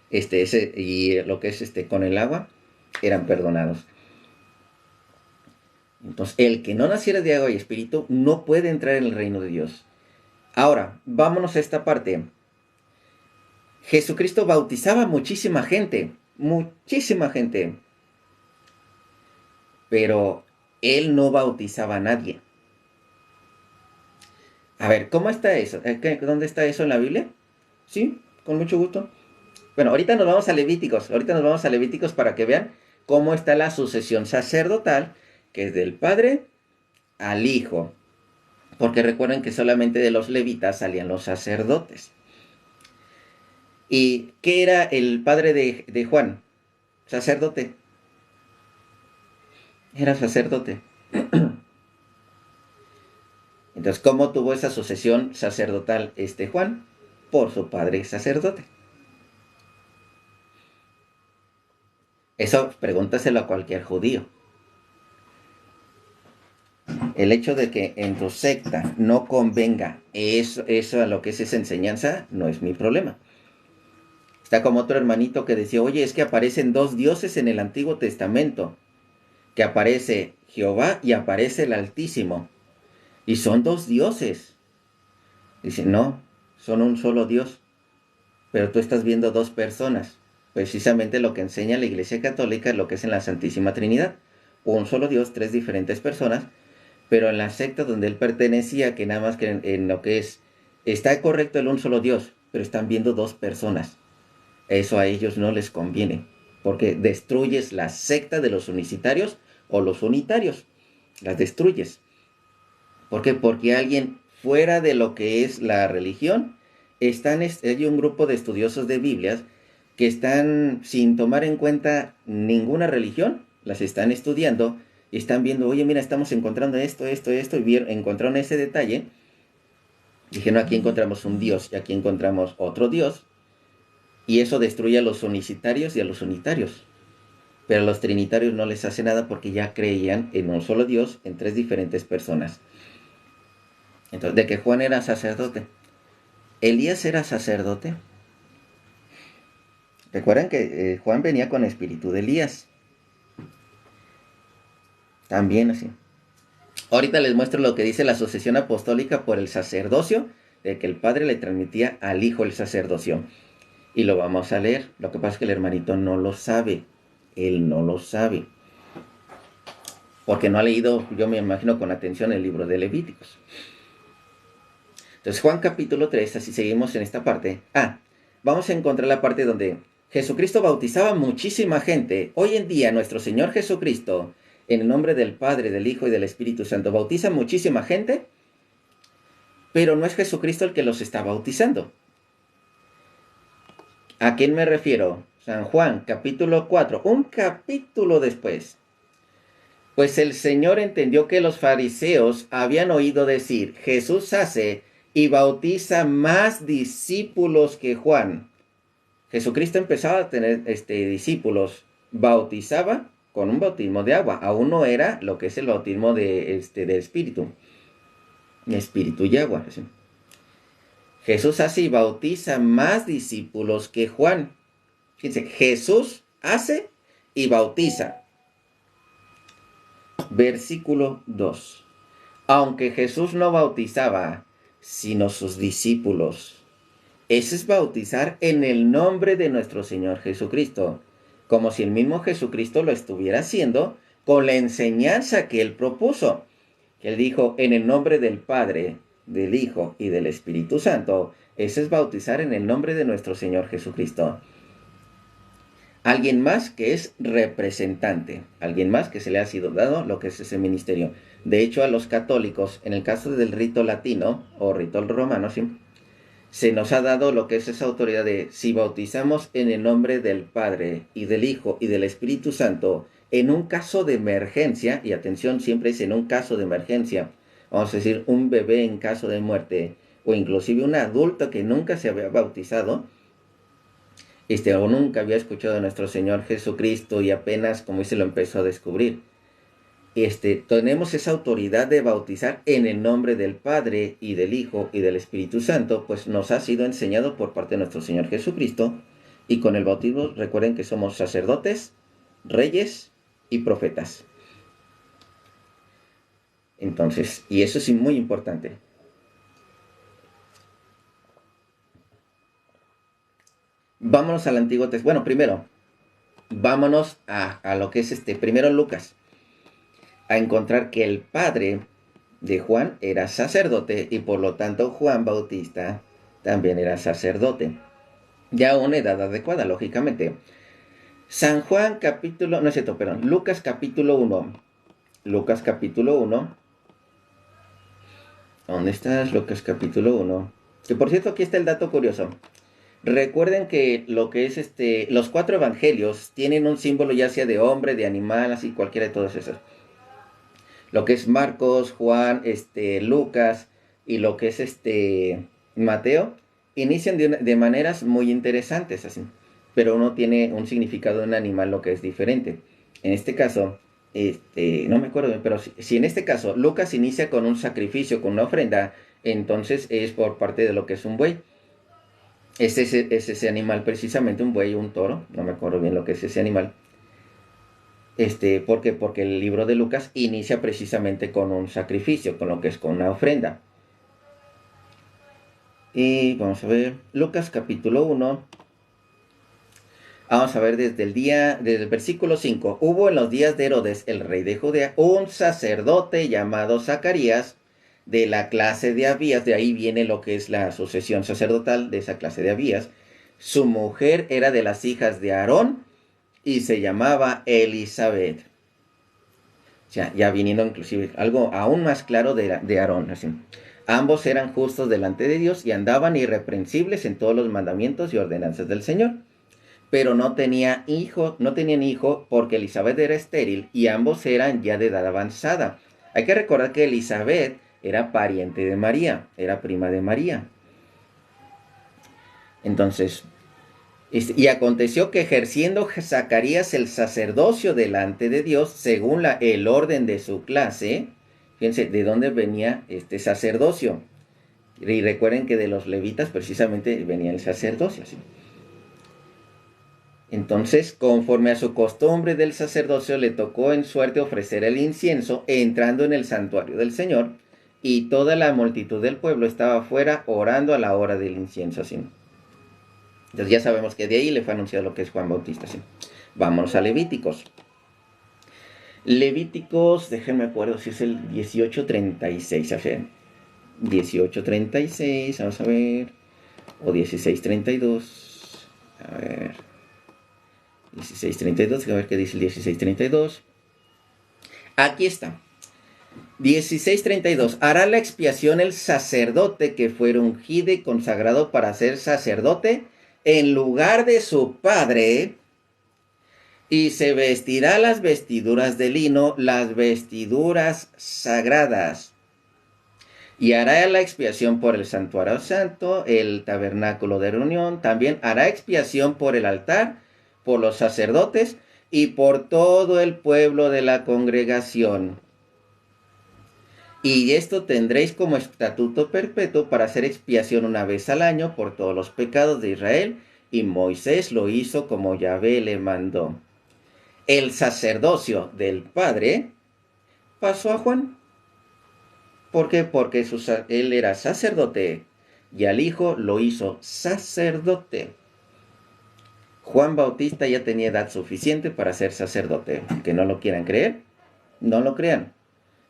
y lo que es con el agua, eran perdonados. Entonces, el que no naciera de agua y espíritu no puede entrar en el reino de Dios. Ahora, vámonos a esta parte. Jesucristo bautizaba muchísima gente, pero él no bautizaba a nadie. A ver, ¿cómo está eso? ¿Dónde está eso en la Biblia? Sí, con mucho gusto. Bueno, ahorita nos vamos a Levíticos para que vean cómo está la sucesión sacerdotal, que es del Padre al Hijo. Porque recuerden que solamente de los levitas salían los sacerdotes. ¿Y qué era el padre de Juan? Sacerdote. Era sacerdote. Entonces, ¿cómo tuvo esa sucesión sacerdotal Juan? Por su padre sacerdote. Eso pregúntaselo a cualquier judío. El hecho de que en tu secta no convenga eso a lo que es esa enseñanza, no es mi problema. Está como otro hermanito que decía, oye, es que aparecen 2 dioses en el Antiguo Testamento. Que aparece Jehová y aparece el Altísimo. Y son 2 dioses. Dice, no, son un solo Dios. pero tú estás viendo dos personas. Precisamente lo que enseña la Iglesia Católica es lo que es en la Santísima Trinidad. Un solo Dios, tres diferentes personas, pero en la secta donde él pertenecía, que nada más que en lo que es, está correcto el un solo Dios, pero están viendo dos personas. Eso a ellos no les conviene, porque destruyes la secta de los unicitarios o los unitarios. Las destruyes. ¿Por qué? Porque alguien fuera de lo que es la religión, hay un grupo de estudiosos de Biblias que están sin tomar en cuenta ninguna religión, las están estudiando y están viendo, oye, mira, estamos encontrando esto, y encontraron ese detalle. Dije, no, aquí encontramos un Dios y aquí encontramos otro Dios, y eso destruye a los unicitarios y a los unitarios. Pero a los trinitarios no les hace nada porque ya creían en un solo Dios, en tres diferentes personas. Entonces, de que Juan era sacerdote. Elías era sacerdote. Recuerden que Juan venía con espíritu de Elías. También así. Ahorita les muestro lo que dice la sucesión apostólica por el sacerdocio, de que el Padre le transmitía al Hijo el sacerdocio. Y lo vamos a leer. Lo que pasa es que el hermanito no lo sabe. Él no lo sabe. Porque no ha leído, yo me imagino, con atención el libro de Levíticos. Entonces, Juan capítulo 3, así seguimos en esta parte. Vamos a encontrar la parte donde Jesucristo bautizaba muchísima gente. Hoy en día, nuestro Señor Jesucristo, en el nombre del Padre, del Hijo y del Espíritu Santo, bautiza muchísima gente, pero no es Jesucristo el que los está bautizando. ¿A quién me refiero? San Juan, capítulo 4, un capítulo después. Pues el Señor entendió que los fariseos habían oído decir, Jesús hace y bautiza más discípulos que Juan. Jesucristo empezaba a tener discípulos, bautizaba con un bautismo de agua, aún no era lo que es el bautismo de espíritu y agua. ¿Sí? Jesús hace y bautiza más discípulos que Juan. Fíjense, Jesús hace y bautiza. Versículo 2. Aunque Jesús no bautizaba, sino sus discípulos. Ese es bautizar en el nombre de nuestro Señor Jesucristo, como si el mismo Jesucristo lo estuviera haciendo con la enseñanza que Él propuso. Él dijo, en el nombre del Padre, del Hijo y del Espíritu Santo. Ese es bautizar en el nombre de nuestro Señor Jesucristo. Alguien más que es representante, alguien más que se le ha sido dado lo que es ese ministerio. De hecho, a los católicos, en el caso del rito latino o rito romano, ¿sí?, se nos ha dado lo que es esa autoridad de si bautizamos en el nombre del Padre y del Hijo y del Espíritu Santo en un caso de emergencia, y atención, siempre es en un caso de emergencia, vamos a decir un bebé en caso de muerte, o inclusive un adulto que nunca se había bautizado, o nunca había escuchado de nuestro Señor Jesucristo y apenas, como dice, lo empezó a descubrir. Tenemos esa autoridad de bautizar en el nombre del Padre y del Hijo y del Espíritu Santo, pues nos ha sido enseñado por parte de nuestro Señor Jesucristo, y con el bautismo recuerden que somos sacerdotes, reyes y profetas. Entonces, y eso es muy importante. Vámonos al Antiguo Testamento. Bueno, primero, vámonos a lo que es primero Lucas, a encontrar que el padre de Juan era sacerdote y por lo tanto Juan Bautista también era sacerdote. Ya a una edad adecuada, lógicamente. San Juan capítulo, no es cierto, perdón, Lucas capítulo 1. Lucas capítulo 1. ¿Dónde estás? Lucas capítulo 1. Que por cierto, aquí está el dato curioso. Recuerden que lo que es los 4 evangelios tienen un símbolo ya sea de hombre, de animal, así cualquiera de todas esas. Lo que es Marcos, Juan, Lucas y lo que es Mateo, inician de maneras muy interesantes, así. Pero uno tiene un significado de un animal lo que es diferente. En este caso, no me acuerdo bien, pero si en este caso Lucas inicia con un sacrificio, con una ofrenda, entonces es por parte de lo que es un buey. Es ese animal precisamente, un buey o un toro, no me acuerdo bien lo que es ese animal. ¿Por qué? Porque el libro de Lucas inicia precisamente con un sacrificio, con lo que es con una ofrenda. Y vamos a ver, Lucas capítulo 1. Vamos a ver desde el versículo 5. Hubo en los días de Herodes, el rey de Judea, un sacerdote llamado Zacarías, de la clase de Abías. De ahí viene lo que es la sucesión sacerdotal de esa clase de Abías. Su mujer era de las hijas de Aarón y se llamaba Elizabeth. O sea, ya viniendo inclusive algo aún más claro de Aarón. Así. Ambos eran justos delante de Dios y andaban irreprensibles en todos los mandamientos y ordenanzas del Señor. Pero no tenían hijo porque Elizabeth era estéril y ambos eran ya de edad avanzada. Hay que recordar que Elizabeth era pariente de María, era prima de María. Entonces, y aconteció que ejerciendo Zacarías el sacerdocio delante de Dios, según el orden de su clase, fíjense de dónde venía este sacerdocio. Y recuerden que de los levitas precisamente venía el sacerdocio, ¿sí? Entonces, conforme a su costumbre del sacerdocio, le tocó en suerte ofrecer el incienso entrando en el santuario del Señor, y toda la multitud del pueblo estaba afuera orando a la hora del incienso, ¿sí? Entonces ya sabemos que de ahí le fue anunciado lo que es Juan Bautista, ¿sí? Vámonos a Levíticos. Levíticos, déjenme acuerdo si es el 18:36, a ver, 18:36, vamos a ver, o 16:32, a ver, 16:32, a ver qué dice el 16:32. Aquí está. 16:32. Hará la expiación el sacerdote que fuera ungido y consagrado para ser sacerdote en lugar de su padre, y se vestirá las vestiduras de lino, las vestiduras sagradas. Y hará la expiación por el santuario santo, el tabernáculo de reunión. También hará expiación por el altar, por los sacerdotes y por todo el pueblo de la congregación. Y esto tendréis como estatuto perpetuo para hacer expiación una vez al año por todos los pecados de Israel. Y Moisés lo hizo como Yahvé le mandó. El sacerdocio del padre pasó a Juan. ¿Por qué? Porque él era sacerdote y al hijo lo hizo sacerdote. Juan Bautista ya tenía edad suficiente para ser sacerdote. Que no lo quieran creer, no lo crean.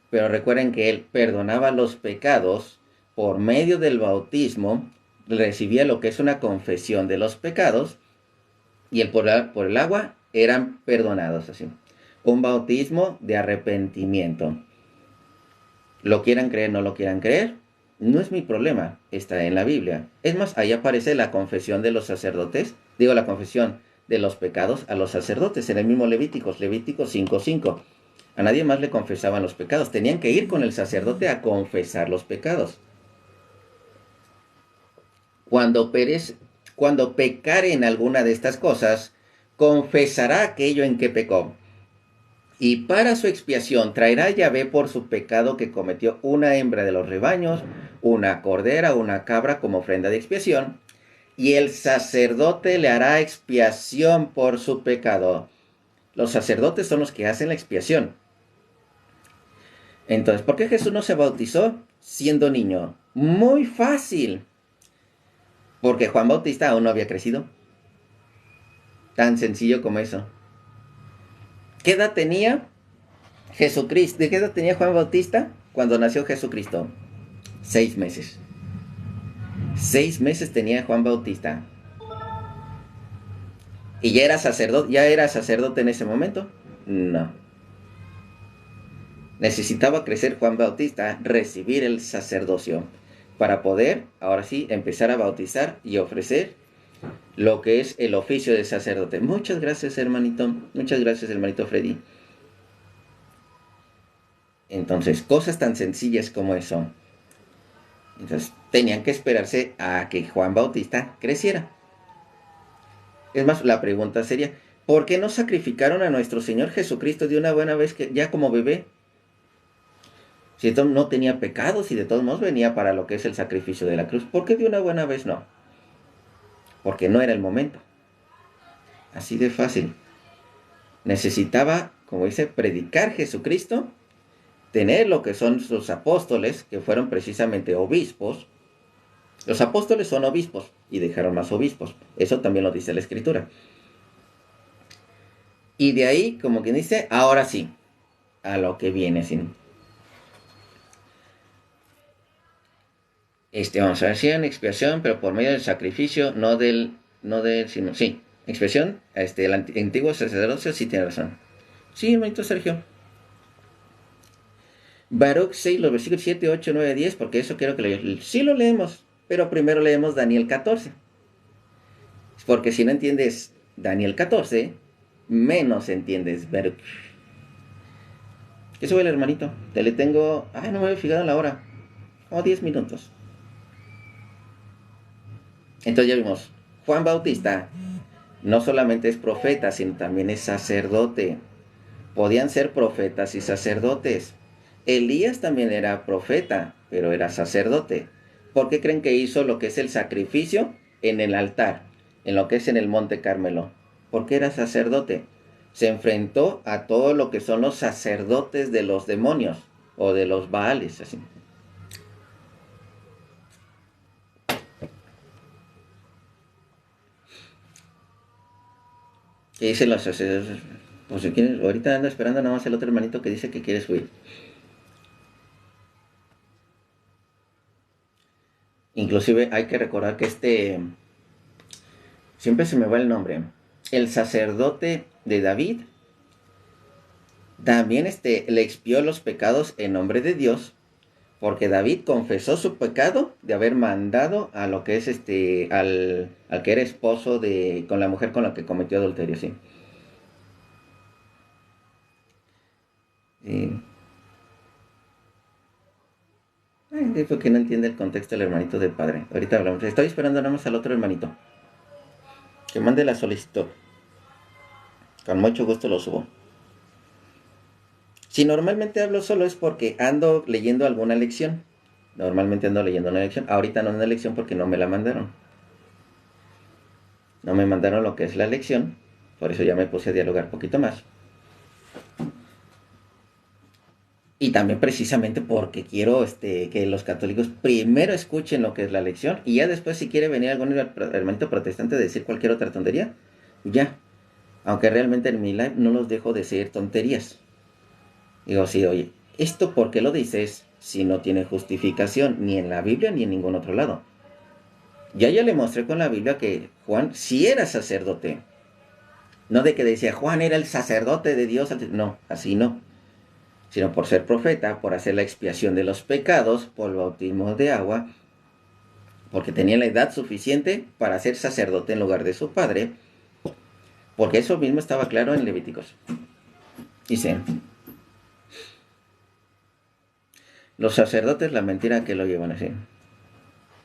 Pero recuerden que él perdonaba los pecados por medio del bautismo, recibía lo que es una confesión de los pecados, y por el agua eran perdonados. Así. Un bautismo de arrepentimiento. Lo quieran creer, no lo quieran creer, no es mi problema, está en la Biblia. Es más, ahí aparece la confesión de los sacerdotes, la confesión de los pecados a los sacerdotes, en el mismo Levíticos 5:5. A nadie más le confesaban los pecados, tenían que ir con el sacerdote a confesar los pecados. Cuando pecare en alguna de estas cosas, confesará aquello en que pecó. Y para su expiación traerá Yahvé por su pecado que cometió una hembra de los rebaños, una cordera, una cabra como ofrenda de expiación, y el sacerdote le hará expiación por su pecado. Los sacerdotes son los que hacen la expiación. Entonces, ¿por qué Jesús no se bautizó siendo niño? Muy fácil. Porque Juan Bautista aún no había crecido. Tan sencillo como eso. ¿Qué edad tenía Jesucristo? ¿De qué edad tenía Juan Bautista cuando nació Jesucristo? 6 meses. 6 meses tenía Juan Bautista. ¿Y ya era sacerdote en ese momento? No. Necesitaba crecer Juan Bautista, recibir el sacerdocio, para poder, ahora sí, empezar a bautizar y ofrecer lo que es el oficio de sacerdote. Muchas gracias, hermanito. Muchas gracias, hermanito Freddy. Entonces, cosas tan sencillas como eso. Entonces, tenían que esperarse a que Juan Bautista creciera. Es más, la pregunta sería, ¿por qué no sacrificaron a nuestro Señor Jesucristo de una buena vez, que ya como bebé? Si no tenía pecados y de todos modos venía para lo que es el sacrificio de la cruz. ¿Por qué de una buena vez no? Porque no era el momento. Así de fácil. Necesitaba, como dice, predicar Jesucristo, tener lo que son sus apóstoles, que fueron precisamente obispos, Los apóstoles son obispos y dejaron más obispos. Eso también lo dice la Escritura. Y de ahí, como quien dice, ahora sí, a lo que viene. Vamos a ver si en expiación, pero por medio del sacrificio, sino, sí, expiación, el antiguo sacerdocio sí tiene razón. Sí, hermanito Sergio. Baruch 6, los versículos 7, 8, 9, 10, porque eso quiero que sí lo leemos, pero primero leemos Daniel 14. Porque si no entiendes Daniel 14, menos entiendes Baruch. ¿Qué sube el hermanito? Te le tengo... Ay, no me había fijado en la hora. 10 minutos. Entonces ya vimos, Juan Bautista no solamente es profeta, sino también es sacerdote. Podían ser profetas y sacerdotes. Elías también era profeta, pero era sacerdote. ¿Por qué creen que hizo lo que es el sacrificio en el altar, en lo que es en el Monte Carmelo? Porque era sacerdote. Se enfrentó a todo lo que son los sacerdotes de los demonios o de los Baales, así. ¿Qué dicen los sacerdotes? Pues si quieres, ahorita ando esperando nada más el otro hermanito que dice que quiere subir. Inclusive hay que recordar que siempre se me va el nombre, el sacerdote de David, también le expió los pecados en nombre de Dios, porque David confesó su pecado de haber mandado a lo que es al que era esposo con la mujer con la que cometió adulterio, sí. Ay, porque no entiende el contexto del hermanito del padre. Ahorita hablamos. Estoy esperando nada más al otro hermanito que mande la solicitud. Con mucho gusto lo subo. Si normalmente hablo solo es porque ando leyendo alguna lección. Normalmente ando leyendo una lección. Ahorita no una lección porque no me la mandaron. No me mandaron lo que es la lección. Por eso ya me puse a dialogar un poquito más. Y también precisamente porque quiero que los católicos primero escuchen lo que es la lección. Y ya después si quiere venir algún hermanito protestante a decir cualquier otra tontería, ya. Aunque realmente en mi live no los dejo decir tonterías. Digo, sí, oye, ¿esto por qué lo dices si no tiene justificación ni en la Biblia ni en ningún otro lado? Ya le mostré con la Biblia que Juan sí era sacerdote. No de que decía Juan era el sacerdote de Dios. No, así no. Sino por ser profeta, por hacer la expiación de los pecados, por el bautismo de agua, porque tenía la edad suficiente para ser sacerdote en lugar de su padre, porque eso mismo estaba claro en Levíticos. Dice, los sacerdotes, la mentira que lo llevan así.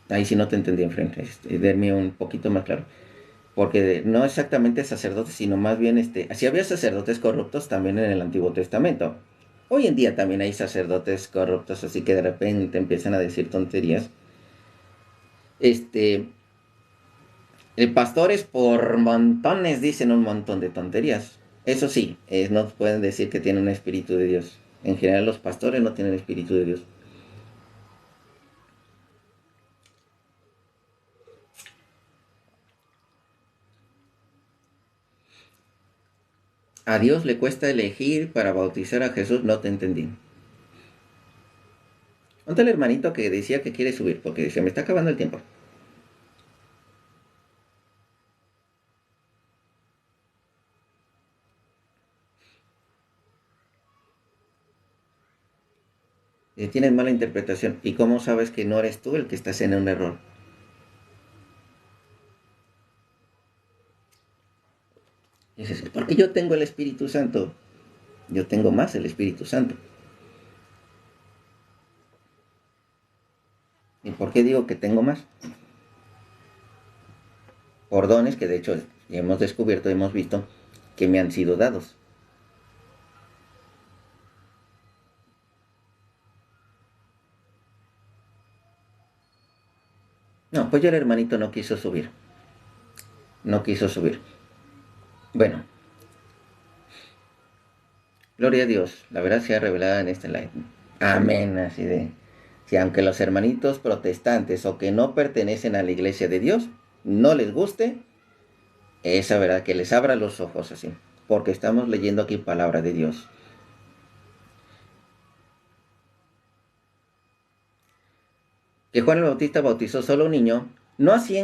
Ahí sí no te entendí enfrente, denme un poquito más claro. Porque no exactamente sacerdotes, sino más bien, así había sacerdotes corruptos también en el Antiguo Testamento. Hoy en día también hay sacerdotes corruptos, así que de repente empiezan a decir tonterías. Pastores por montones dicen un montón de tonterías. Eso sí, no pueden decir que tienen un espíritu de Dios. En general los pastores no tienen espíritu de Dios. A Dios le cuesta elegir para bautizar a Jesús, no te entendí. ¿Dónde el hermanito que decía que quiere subir? Porque se me está acabando el tiempo. Tienes mala interpretación. ¿Y cómo sabes que no eres tú el que estás en un error? Y dices, porque yo tengo el Espíritu Santo. Yo tengo más el Espíritu Santo. ¿Y por qué digo que tengo más? Por dones que de hecho ya hemos descubierto, hemos visto que me han sido dados. No, pues ya el hermanito no quiso subir. No quiso subir. Bueno. Gloria a Dios. La verdad se ha revelado en este live. Amén. Así de... Si aunque los hermanitos protestantes o que no pertenecen a la iglesia de Dios no les guste, esa verdad que les abra los ojos así, porque estamos leyendo aquí palabra de Dios. Que Juan el Bautista bautizó solo un niño, no así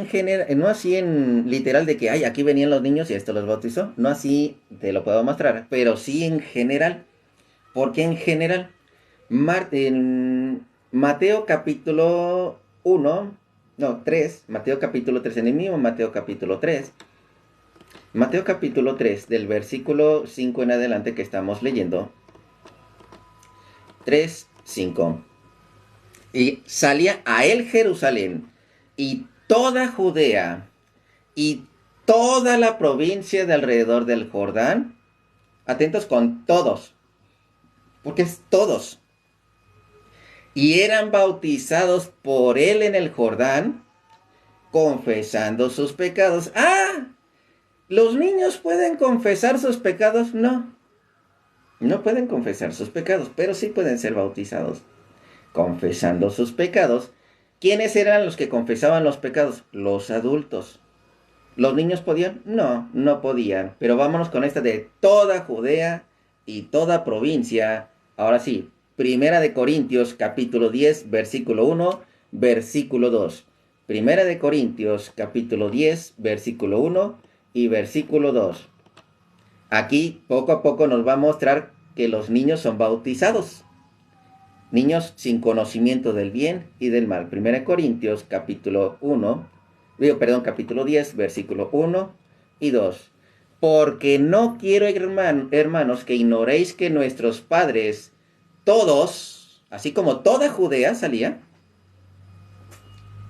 no así en literal de que ay, aquí venían los niños y esto los bautizó, no así te lo puedo mostrar, pero sí en general. ¿Por qué en general? En Mateo capítulo 1, no, 3, Mateo capítulo 3, en el mismo Mateo capítulo 3, Mateo capítulo 3, del versículo 5 en adelante que estamos leyendo, 3, 5. Y salía a él Jerusalén y toda Judea y toda la provincia de alrededor del Jordán. Atentos con todos, porque es todos. Y eran bautizados por él en el Jordán, confesando sus pecados. ¡Ah! ¿Los niños pueden confesar sus pecados? No. No pueden confesar sus pecados, pero sí pueden ser bautizados. Confesando sus pecados. ¿Quiénes eran los que confesaban los pecados? Los adultos. ¿Los niños podían? No, no podían. Pero vámonos con esta de toda Judea y toda provincia. Ahora sí, Primera de Corintios capítulo 10, versículo 1, versículo 2. Primera de Corintios capítulo 10, versículo 1 y versículo 2. Aquí poco a poco nos va a mostrar que los niños son bautizados. Niños sin conocimiento del bien y del mal. Primera de Corintios capítulo 10, versículo 1 y 2. Porque no quiero, hermanos, que ignoréis que nuestros padres, todos, así como toda Judea salía,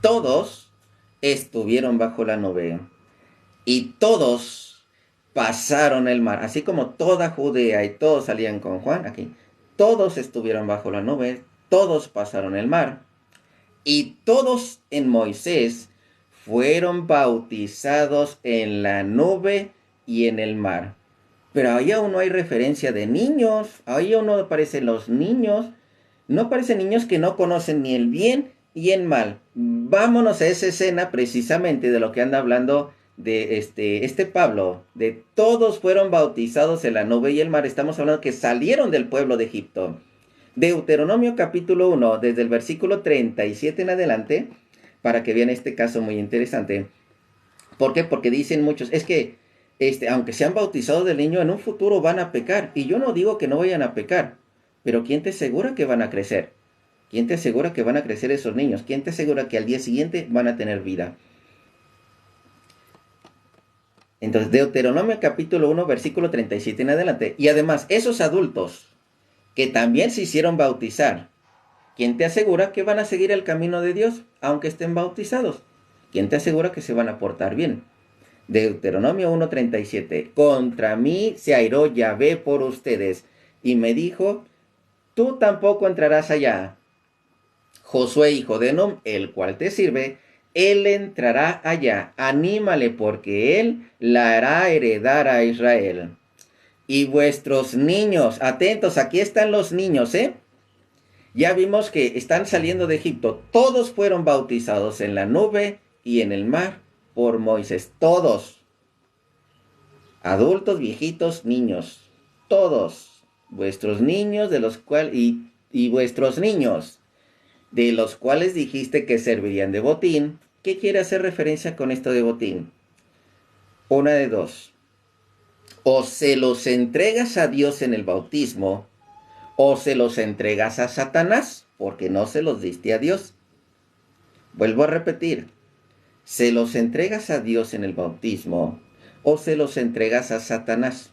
todos estuvieron bajo la nube. Y todos pasaron el mar, así como toda Judea y todos salían con Juan, aquí, todos estuvieron bajo la nube, todos pasaron el mar. Y todos en Moisés fueron bautizados en la nube y en el mar. Pero ahí aún no hay referencia de niños, ahí aún no aparecen los niños, no aparecen niños que no conocen ni el bien y el mal. Vámonos a esa escena precisamente de lo que anda hablando de este Pablo, de todos fueron bautizados en la nube y el mar. Estamos hablando que salieron del pueblo de Egipto. Deuteronomio capítulo 1, desde el versículo 37 en adelante, para que vean este caso muy interesante. ¿Por qué? Porque dicen muchos, es que aunque sean bautizados del niño, en un futuro van a pecar. Y yo no digo que no vayan a pecar, pero ¿quién te asegura que van a crecer? ¿Quién te asegura que van a crecer esos niños? ¿Quién te asegura que al día siguiente van a tener vida? Entonces, Deuteronomio capítulo 1, versículo 37 en adelante. Y además, esos adultos que también se hicieron bautizar, ¿quién te asegura que van a seguir el camino de Dios, aunque estén bautizados? ¿Quién te asegura que se van a portar bien? Deuteronomio 1:37. Contra mí se airó Yahvé por ustedes, y me dijo, tú tampoco entrarás allá. Josué, hijo de Nun, el cual te sirve, él entrará allá. Anímale, porque él la hará heredar a Israel. Y vuestros niños, atentos, aquí están los niños, Ya vimos que están saliendo de Egipto. Todos fueron bautizados en la nube y en el mar por Moisés. Todos. Adultos, viejitos, niños. Todos. Vuestros niños de los cuales y vuestros niños de los cuales dijiste que servirían de botín. ¿Qué quiere hacer referencia con esto de botín? Una de dos. O se los entregas a Dios en el bautismo, o se los entregas a Satanás, porque no se los diste a Dios. Vuelvo a repetir, se los entregas a Dios en el bautismo, o se los entregas a Satanás.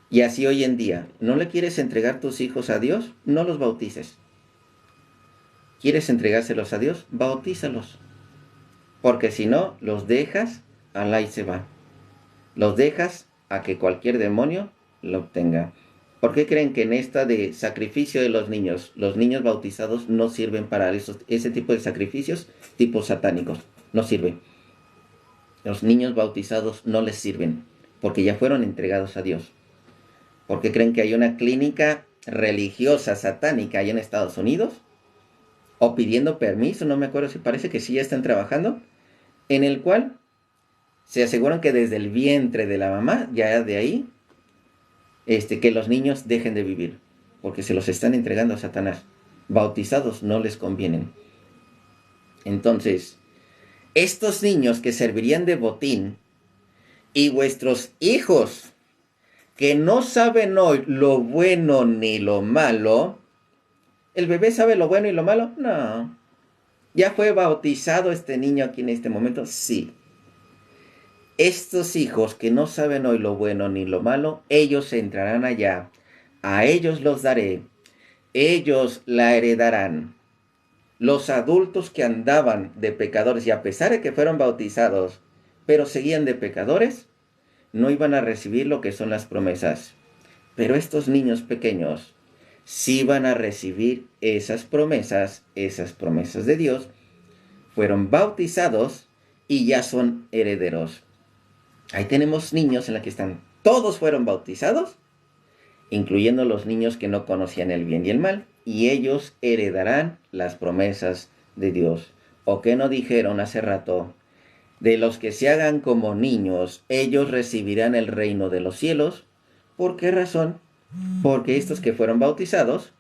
Y así hoy en día, ¿no le quieres entregar tus hijos a Dios? No los bautices. ¿Quieres entregárselos a Dios? Bautízalos. Porque si no, los dejas, Alá y se va. Los dejas a que cualquier demonio lo obtenga. ¿Por qué creen que en esta de sacrificio de los niños bautizados no sirven para ese tipo de sacrificios tipo satánicos? No sirven. Los niños bautizados no les sirven porque ya fueron entregados a Dios. ¿Por qué creen que hay una clínica religiosa satánica allá en Estados Unidos? o pidiendo permiso, no me acuerdo si parece que sí ya están trabajando, en el cual se aseguran que desde el vientre de la mamá, ya de ahí, que los niños dejen de vivir, porque se los están entregando a Satanás. Bautizados no les convienen. Entonces, estos niños que servirían de botín y vuestros hijos que no saben hoy lo bueno ni lo malo, ¿el bebé sabe lo bueno y lo malo? No. ¿Ya fue bautizado este niño aquí en este momento? Sí. Estos hijos que no saben hoy lo bueno ni lo malo, ellos entrarán allá. A ellos los daré. Ellos la heredarán. Los adultos que andaban de pecadores y a pesar de que fueron bautizados, pero seguían de pecadores, no iban a recibir lo que son las promesas. Pero estos niños pequeños sí van a recibir esas promesas de Dios. Fueron bautizados y ya son herederos. Ahí tenemos niños en la que están, todos fueron bautizados, incluyendo los niños que no conocían el bien y el mal, y ellos heredarán las promesas de Dios. ¿O qué no dijeron hace rato? De los que se hagan como niños, ellos recibirán el reino de los cielos. ¿Por qué razón? Porque estos que fueron bautizados,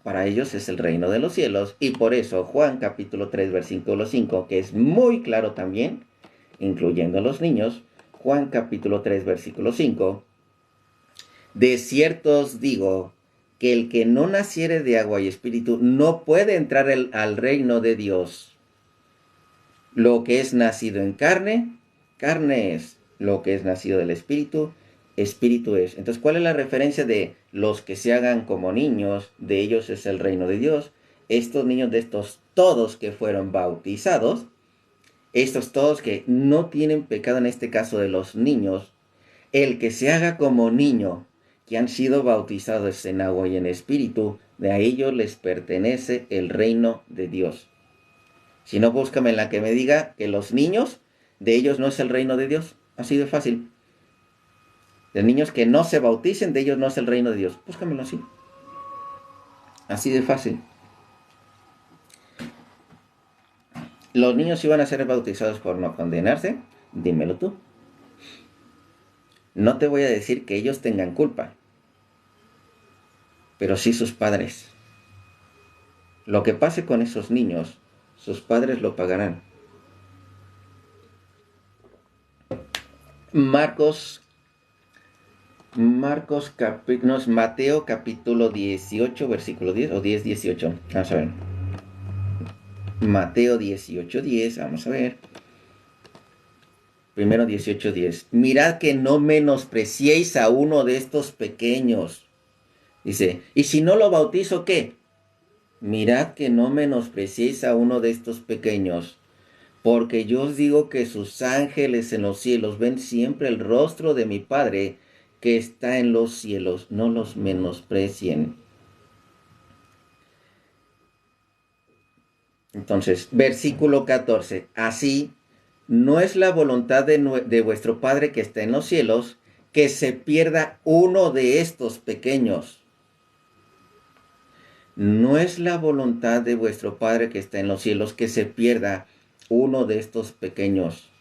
para ellos es el reino de los cielos. Y por eso Juan capítulo 3, versículo 5, que es muy claro también, incluyendo a los niños, Juan capítulo 3, versículo 5, de cierto os digo que el que no naciere de agua y espíritu no puede entrar al reino de Dios. Lo que es nacido en carne, carne es. Lo que es nacido del espíritu, espíritu es. Entonces, ¿cuál es la referencia de los que se hagan como niños? De ellos es el reino de Dios. Estos niños de estos todos que fueron bautizados, estos todos que no tienen pecado en este caso de los niños, el que se haga como niño, que han sido bautizados en agua y en espíritu, de a ellos les pertenece el reino de Dios. Si no, búscame en la que me diga que los niños, de ellos no es el reino de Dios. Así de fácil. De niños que no se bauticen, de ellos no es el reino de Dios. Búscamelo así. Así de fácil. Los niños iban a ser bautizados por no condenarse. Dímelo tú. No te voy a decir que ellos tengan culpa, pero sí sus padres. Lo que pase con esos niños, sus padres lo pagarán. Mateo capítulo 18, versículo 10 o 10, 18. Vamos a ver. Mateo 18, 10. Vamos a ver. Primero 18, 10. Mirad que no menospreciéis a uno de estos pequeños. Dice, ¿y si no lo bautizo qué? Mirad que no menospreciéis a uno de estos pequeños. Porque yo os digo que sus ángeles en los cielos ven siempre el rostro de mi Padre que está en los cielos. No los menosprecien. Entonces, versículo 14. Así, no es la voluntad de vuestro Padre que está en los cielos que se pierda uno de estos pequeños. No es la voluntad de vuestro Padre que está en los cielos que se pierda uno de estos pequeños.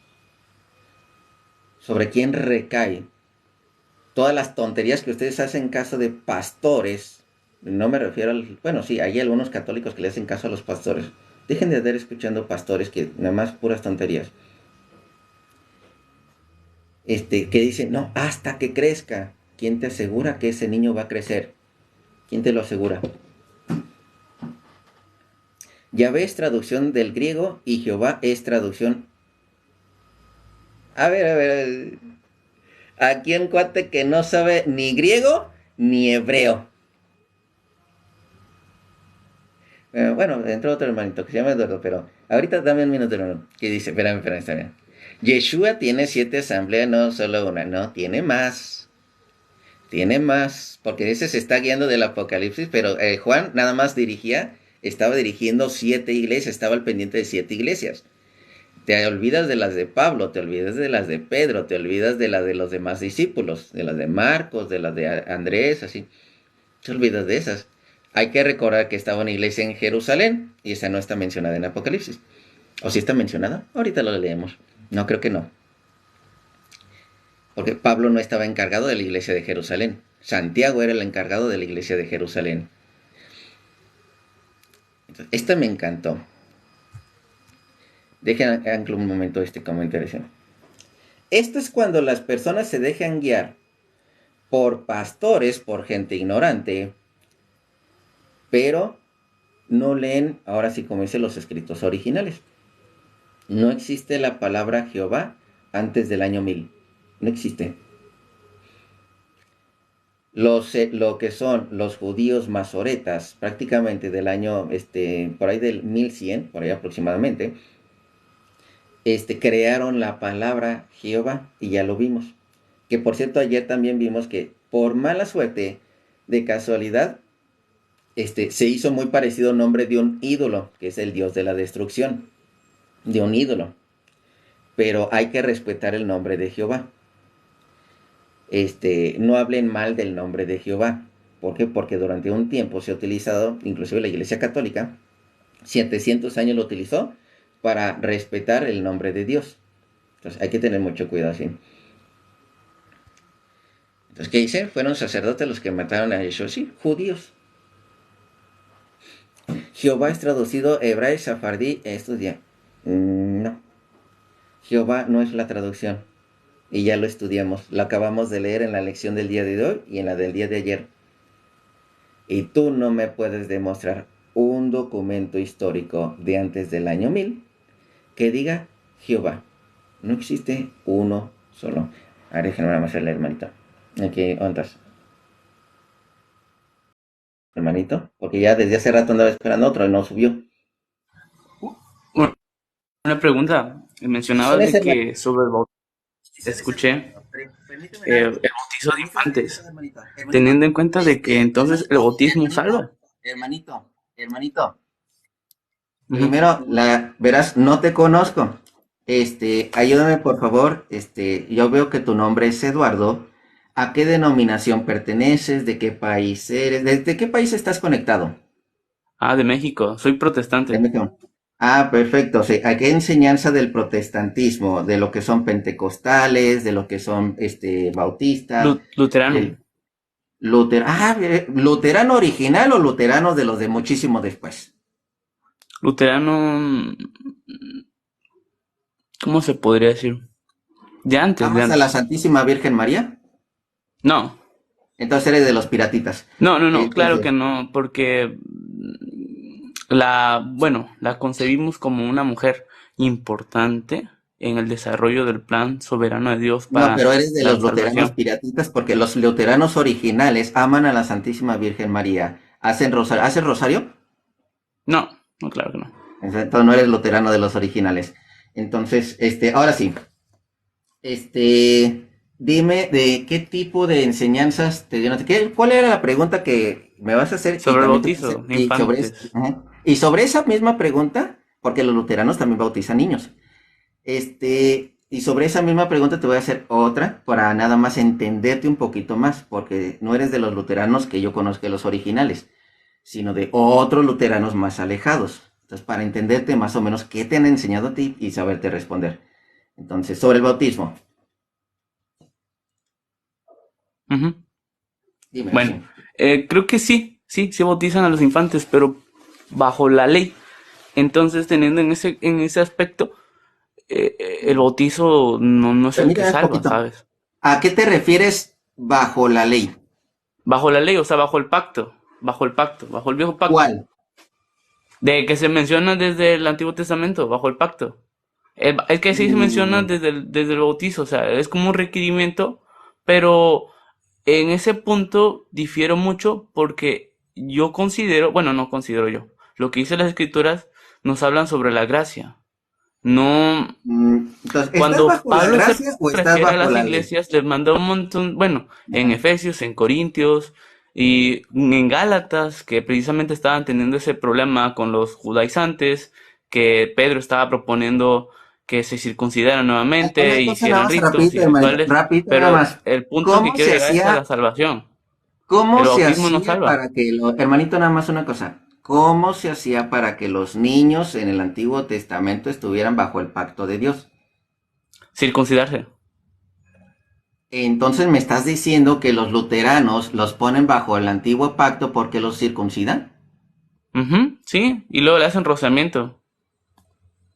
¿Sobre quién recae? Todas las tonterías que ustedes hacen caso de pastores, no me refiero al... Bueno, sí, hay algunos católicos que le hacen caso a los pastores. Dejen de estar escuchando pastores que nada más puras tonterías. Que dicen, no, hasta que crezca. ¿Quién te asegura que ese niño va a crecer? ¿Quién te lo asegura? Yahvé es traducción del griego y Jehová es traducción... A ver. Aquí un cuate que no sabe ni griego ni hebreo. Bueno, entró otro hermanito que se llama Eduardo, pero ahorita dame un minuto, hermano. Que dice, espérame, está bien. Yeshua tiene 7 asambleas, no solo una, no, tiene más. Tiene más, porque ese se está guiando del Apocalipsis, pero Juan nada más estaba dirigiendo 7 iglesias, estaba al pendiente de 7 iglesias. Te olvidas de las de Pablo, te olvidas de las de Pedro, te olvidas de las de los demás discípulos, de las de Marcos, de las de Andrés, así. Se olvida de esas. Hay que recordar que estaba una iglesia en Jerusalén y esa no está mencionada en Apocalipsis. ¿O si está mencionada? Ahorita lo leemos. No, creo que no. Porque Pablo no estaba encargado de la iglesia de Jerusalén. Santiago era el encargado de la iglesia de Jerusalén. Entonces, esta me encantó. Dejen anclo un momento este comentario. Esto es cuando las personas se dejan guiar por pastores, por gente ignorante, pero no leen, ahora sí como dice, los escritos originales. No existe la palabra Jehová antes del año 1000. No existe. Lo que son los judíos masoretas, prácticamente del año, por ahí del 1100, por ahí aproximadamente, crearon la palabra Jehová y ya lo vimos. Que por cierto, ayer también vimos que por mala suerte, de casualidad, se hizo muy parecido al nombre de un ídolo, que es el dios de la destrucción, de un ídolo. Pero hay que respetar el nombre de Jehová. No hablen mal del nombre de Jehová. ¿Por qué? Porque durante un tiempo se ha utilizado, inclusive la Iglesia Católica, 700 años lo utilizó para respetar el nombre de Dios. Entonces hay que tener mucho cuidado, ¿sí? Entonces, ¿qué dice? Fueron sacerdotes los que mataron a Yeshua, sí, judíos. Jehová es traducido hebreo, safardí, estos días. No. Jehová no es la traducción. Y ya lo estudiamos. Lo acabamos de leer en la lección del día de hoy y en la del día de ayer. Y tú no me puedes demostrar un documento histórico de antes del año 1000 que diga Jehová. No existe uno solo. A ver, déjenme nada más leer, hermanito. Aquí, ¿ondas? Hermanito, porque ya desde hace rato andaba esperando otro y no subió. Una pregunta. Mencionabas de que sobre el bautismo, escuché el bautizo de infantes, teniendo en cuenta de que entonces el bautismo salva. Hermanito. Primero, verás, no te conozco. Ayúdame por favor. Yo veo que tu nombre es Eduardo. ¿A qué denominación perteneces? ¿De qué país eres? ¿Desde qué país estás conectado? Ah, de México. Soy protestante. Ah, perfecto. Sí. ¿A qué enseñanza del protestantismo? De lo que son pentecostales, de lo que son bautistas. Luterano. ¿Luterano original o luterano de los de muchísimo después? Luterano. ¿Cómo se podría decir? De antes, ¿Amas a la Santísima Virgen María? No. Entonces eres de los piratitas. No, claro que no, porque la concebimos como una mujer importante en el desarrollo del plan soberano de Dios para No, pero eres de la los luteranos salvación. piratitas porque los luteranos originales aman a la Santísima Virgen María. ¿Hacen rosario? ¿Hacen rosario? No, claro que no. Entonces no eres luterano de los originales. Entonces, ahora sí. Dime de qué tipo de enseñanzas te dieron. ¿Cuál era la pregunta que me vas a hacer? Sobre el bautizo, infantes. Y sobre esa misma pregunta, porque los luteranos también bautizan niños. Y sobre esa misma pregunta te voy a hacer otra para nada más entenderte un poquito más, porque no eres de los luteranos que yo conozco los originales, sino de otros luteranos más alejados. Entonces, para entenderte más o menos qué te han enseñado a ti y saberte responder. Entonces, sobre el bautismo. Dime, bueno, creo que sí bautizan a los infantes, pero bajo la ley. Entonces, teniendo en ese aspecto, el bautizo no es el que salva, ¿sabes? ¿A qué te refieres bajo la ley? Bajo la ley, o sea, bajo el pacto, bajo el viejo pacto. ¿Cuál? De que se menciona desde el Antiguo Testamento, bajo el pacto. Es que sí se menciona desde el bautizo, o sea, es como un requerimiento, pero en ese punto difiero mucho porque yo considero, bueno, no considero yo, lo que dice las escrituras nos hablan sobre la gracia. No. Entonces, cuando Pablo se refiere a las iglesias, les manda un montón, bueno, en Efesios, en Corintios y en Gálatas, que precisamente estaban teniendo ese problema con los judaizantes, que Pedro estaba proponiendo que se circuncidaran nuevamente y hicieran ritos y rituales, pero el punto que quiero llegar es a la salvación. ¿Cómo El se bautismo no hacía salva. para que hermanito, nada más una cosa? ¿Cómo se hacía para que los niños en el Antiguo Testamento estuvieran bajo el pacto de Dios? Circuncidarse. Entonces me estás diciendo que los luteranos los ponen bajo el antiguo pacto porque los circuncidan. Ujú, sí, y luego le hacen rozamiento.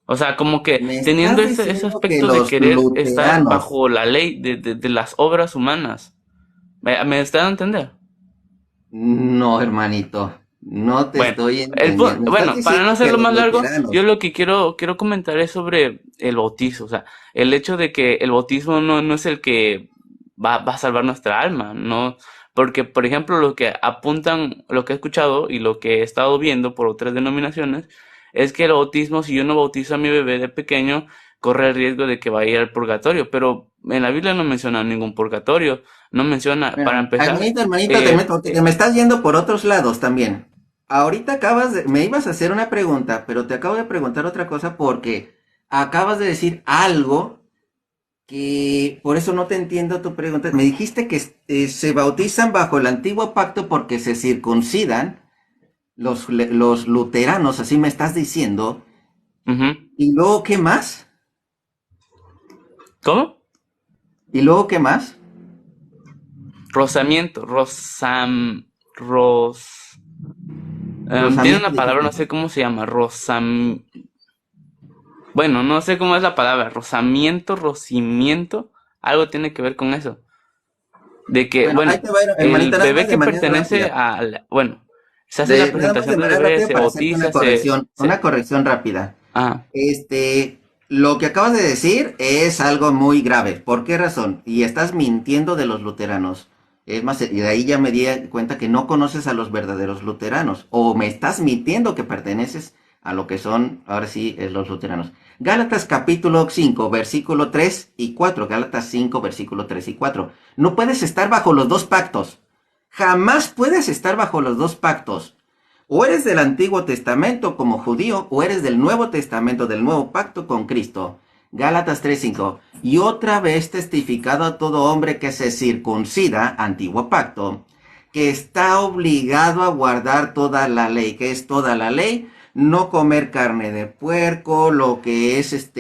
O sea, como que Me teniendo estás ese diciendo que aspecto de los querer estar luteranos. bajo la ley de las obras humanas. ¿Me está dando a entender? No, hermanito, no te Bueno, estoy entendiendo. Me estás bueno, para no diciendo que hacerlo los más largo, yo luteranos. lo que quiero comentar es sobre el bautizo. O sea, el hecho de que el bautismo no es el que va a salvar nuestra alma, ¿no? Porque, por ejemplo, lo que apuntan, lo que he escuchado y lo que he estado viendo por otras denominaciones, es que el bautismo, si yo no bautizo a mi bebé de pequeño, corre el riesgo de que vaya al purgatorio. Pero en la Biblia no menciona ningún purgatorio. No menciona, para Bueno, empezar, hermanito, te eh, meto, porque me estás yendo por otros lados también. Ahorita me ibas a hacer una pregunta, pero te acabo de preguntar otra cosa porque acabas de decir algo que por eso no te entiendo tu pregunta. Me dijiste que se bautizan bajo el antiguo pacto porque se circuncidan los luteranos, así me estás diciendo. ujú. ¿Y luego qué más? ¿Cómo? ¿Y luego qué más? Rozamiento, tiene Rozamiento una palabra, no dijiste. sé cómo se llama, bueno, no sé cómo es la palabra, rozamiento, rocimiento, algo tiene que ver con eso. De que, Bueno, ahí bueno, te va, el hermanita, nada bebé más de que manera pertenece rápida. bueno, se hace la Nada más de presentación del manera bebé, rápida se para hacerte bautiza, una corrección rápida. ah, Lo que acabas de decir es algo muy grave. ¿Por qué razón? Y estás mintiendo de los luteranos. Es más, y de ahí ya me di cuenta que no conoces a los verdaderos luteranos. O me estás mintiendo que perteneces a lo que son, ahora sí, los luteranos. Gálatas capítulo 5 versículo 3 y 4. Gálatas 5 versículo 3 y 4. No puedes estar bajo los dos pactos. Jamás puedes estar bajo los dos pactos. O eres del Antiguo Testamento como judío, o eres del Nuevo Testamento del Nuevo Pacto con Cristo. Gálatas 3:5. Y otra vez testificado a todo hombre que se circuncida, Antiguo Pacto, que está obligado a guardar toda la ley. ¿Qué es toda la ley? No comer carne de puerco, lo que es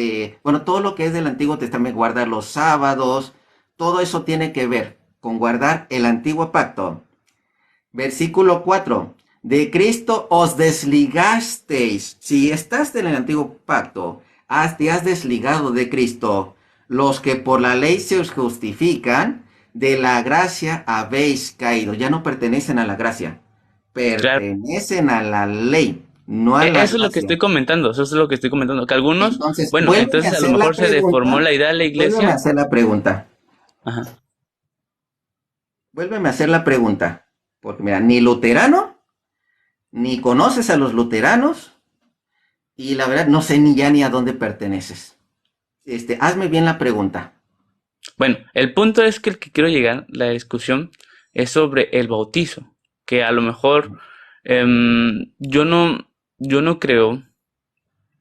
bueno, todo lo que es del Antiguo Testamento, guardar los sábados, todo eso tiene que ver con guardar el Antiguo Pacto. Versículo 4. De Cristo os desligasteis. Si estás en el antiguo pacto, te has desligado de Cristo. Los que por la ley se os justifican, de la gracia habéis caído. Ya no pertenecen a la gracia. claro. Pertenecen a la ley, no a la Eso es lo que gracia. estoy comentando, eso es lo que estoy comentando, que algunos, Entonces, bueno, entonces a lo mejor se deformó la idea de la vuélveme a iglesia, hacer la pregunta. ajá. Vuélveme a hacer la pregunta. Porque mira, ni luterano, ni conoces a los luteranos, y la verdad no sé ni ya ni a dónde perteneces. Hazme bien la pregunta. Bueno, el punto es que el que quiero llegar, la discusión, es sobre el bautizo, que a lo mejor yo no creo,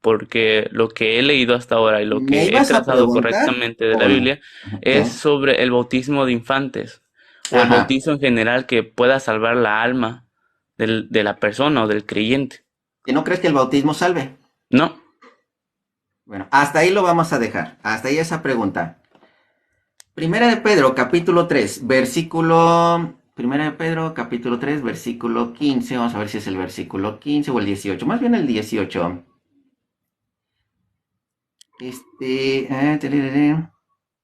porque lo que he leído hasta ahora y lo Me que he ibas a trazado preguntar correctamente de o la no. Biblia es ¿Qué? sobre el bautismo de infantes, o el Ajá. bautizo en general que pueda salvar la alma de la persona o del creyente. ¿Que no crees que el bautismo salve? No, Bueno, hasta ahí lo vamos a dejar. Hasta ahí esa pregunta. Primera de Pedro, capítulo 3, versículo... Primera de Pedro, capítulo 3, versículo 15. Vamos a ver si es el versículo 15 o el 18. Más bien el 18.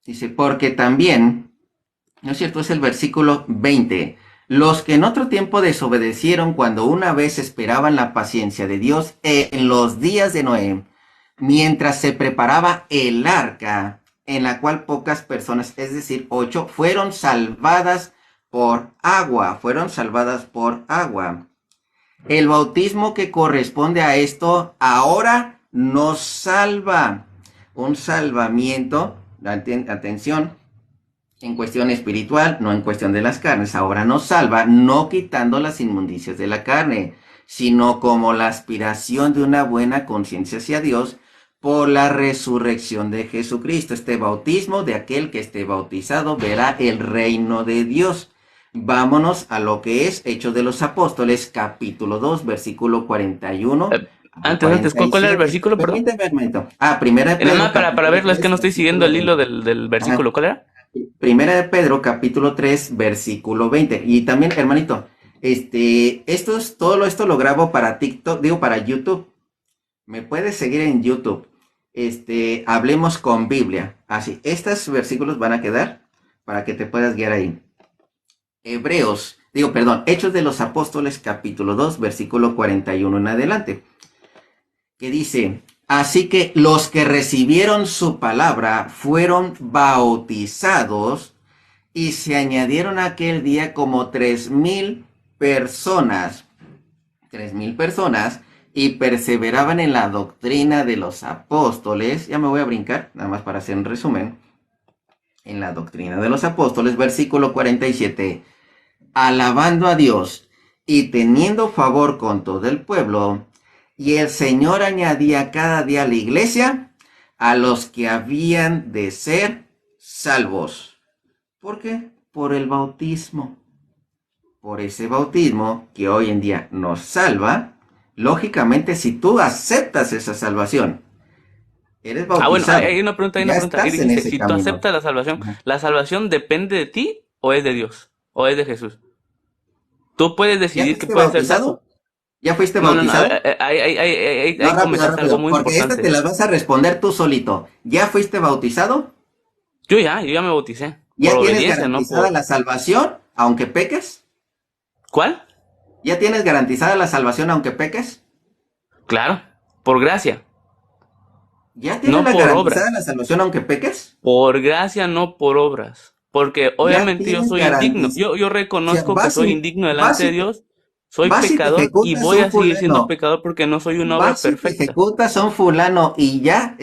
Dice, porque también, ¿no es cierto? Es el versículo 20. Los que en otro tiempo desobedecieron cuando una vez esperaban la paciencia de Dios en los días de Noé, mientras se preparaba el arca, en la cual pocas personas, es decir, 8, fueron salvadas por agua, fueron salvadas por agua. El bautismo que corresponde a esto ahora nos salva. Un salvamiento, atención, en cuestión espiritual, no en cuestión de las carnes. Ahora nos salva, no quitando las inmundicias de la carne, sino como la aspiración de una buena conciencia hacia Dios por la resurrección de Jesucristo. Este bautismo de aquel que esté bautizado verá el reino de Dios. Vámonos a lo que es Hechos de los Apóstoles, capítulo 2, versículo 41 Eh, al antes, ¿cuál era el 47. versículo, perdón? Permíteme, hermanito. Primera de Nada Pedro, más para capítulo verlo, es que 3, no estoy siguiendo versículo el hilo 20. del Ajá. versículo. ¿Cuál era? Primera de Pedro, capítulo 3, versículo 20. Y también, hermanito, todo esto lo grabo para TikTok, digo, para YouTube. Me puedes seguir en YouTube. Hablemos con Biblia. Así, estos versículos van a quedar para que te puedas guiar ahí. Hechos de los Apóstoles, capítulo 2, versículo 41 en adelante, que dice, así que los que recibieron su palabra fueron bautizados y se añadieron aquel día como 3,000 personas, 3,000 personas, y perseveraban en la doctrina de los apóstoles. Ya me voy a brincar, nada más para hacer un resumen. En la doctrina de los apóstoles, versículo 47, alabando a Dios y teniendo favor con todo el pueblo, y el Señor añadía cada día a la iglesia a los que habían de ser salvos. ¿Por qué? Por el bautismo. Por ese bautismo que hoy en día nos salva. Lógicamente, si tú aceptas esa salvación, eres Bueno, bautizado, hay una pregunta, hay una ya pregunta. Y estás en dice, ese si tú camino. aceptas Ajá. ¿la salvación depende de ti o es de Dios? ¿O es de Jesús? Tú puedes ¿Ya decidir que fuiste puedes ser salvo. bautizado? ¿Ya fuiste No, no, no, bautizado? No, ahí rápido, comentaste algo rápido, muy porque esta te importante. la vas a responder tú solito. ¿Ya fuiste bautizado? Yo ya me bauticé. Por ¿Ya tienes obediencia, no garantizada por... la salvación, aunque peques? ¿Cuál? ¿Ya tienes garantizada la salvación, aunque peques? Claro, por gracia, ¿Ya tienes no la por garantizada la obras. salvación, aunque peques? Por gracia, no por obras. Porque ¿Ya obviamente yo tienes soy indigno. garantizada? Yo O sea, reconozco que soy indigno delante de Dios. Soy vas y te pecador y ejecutas voy un a seguir siendo fulano. pecador porque no soy una obra Vas y te perfecta. ejecutas a un fulano y ya,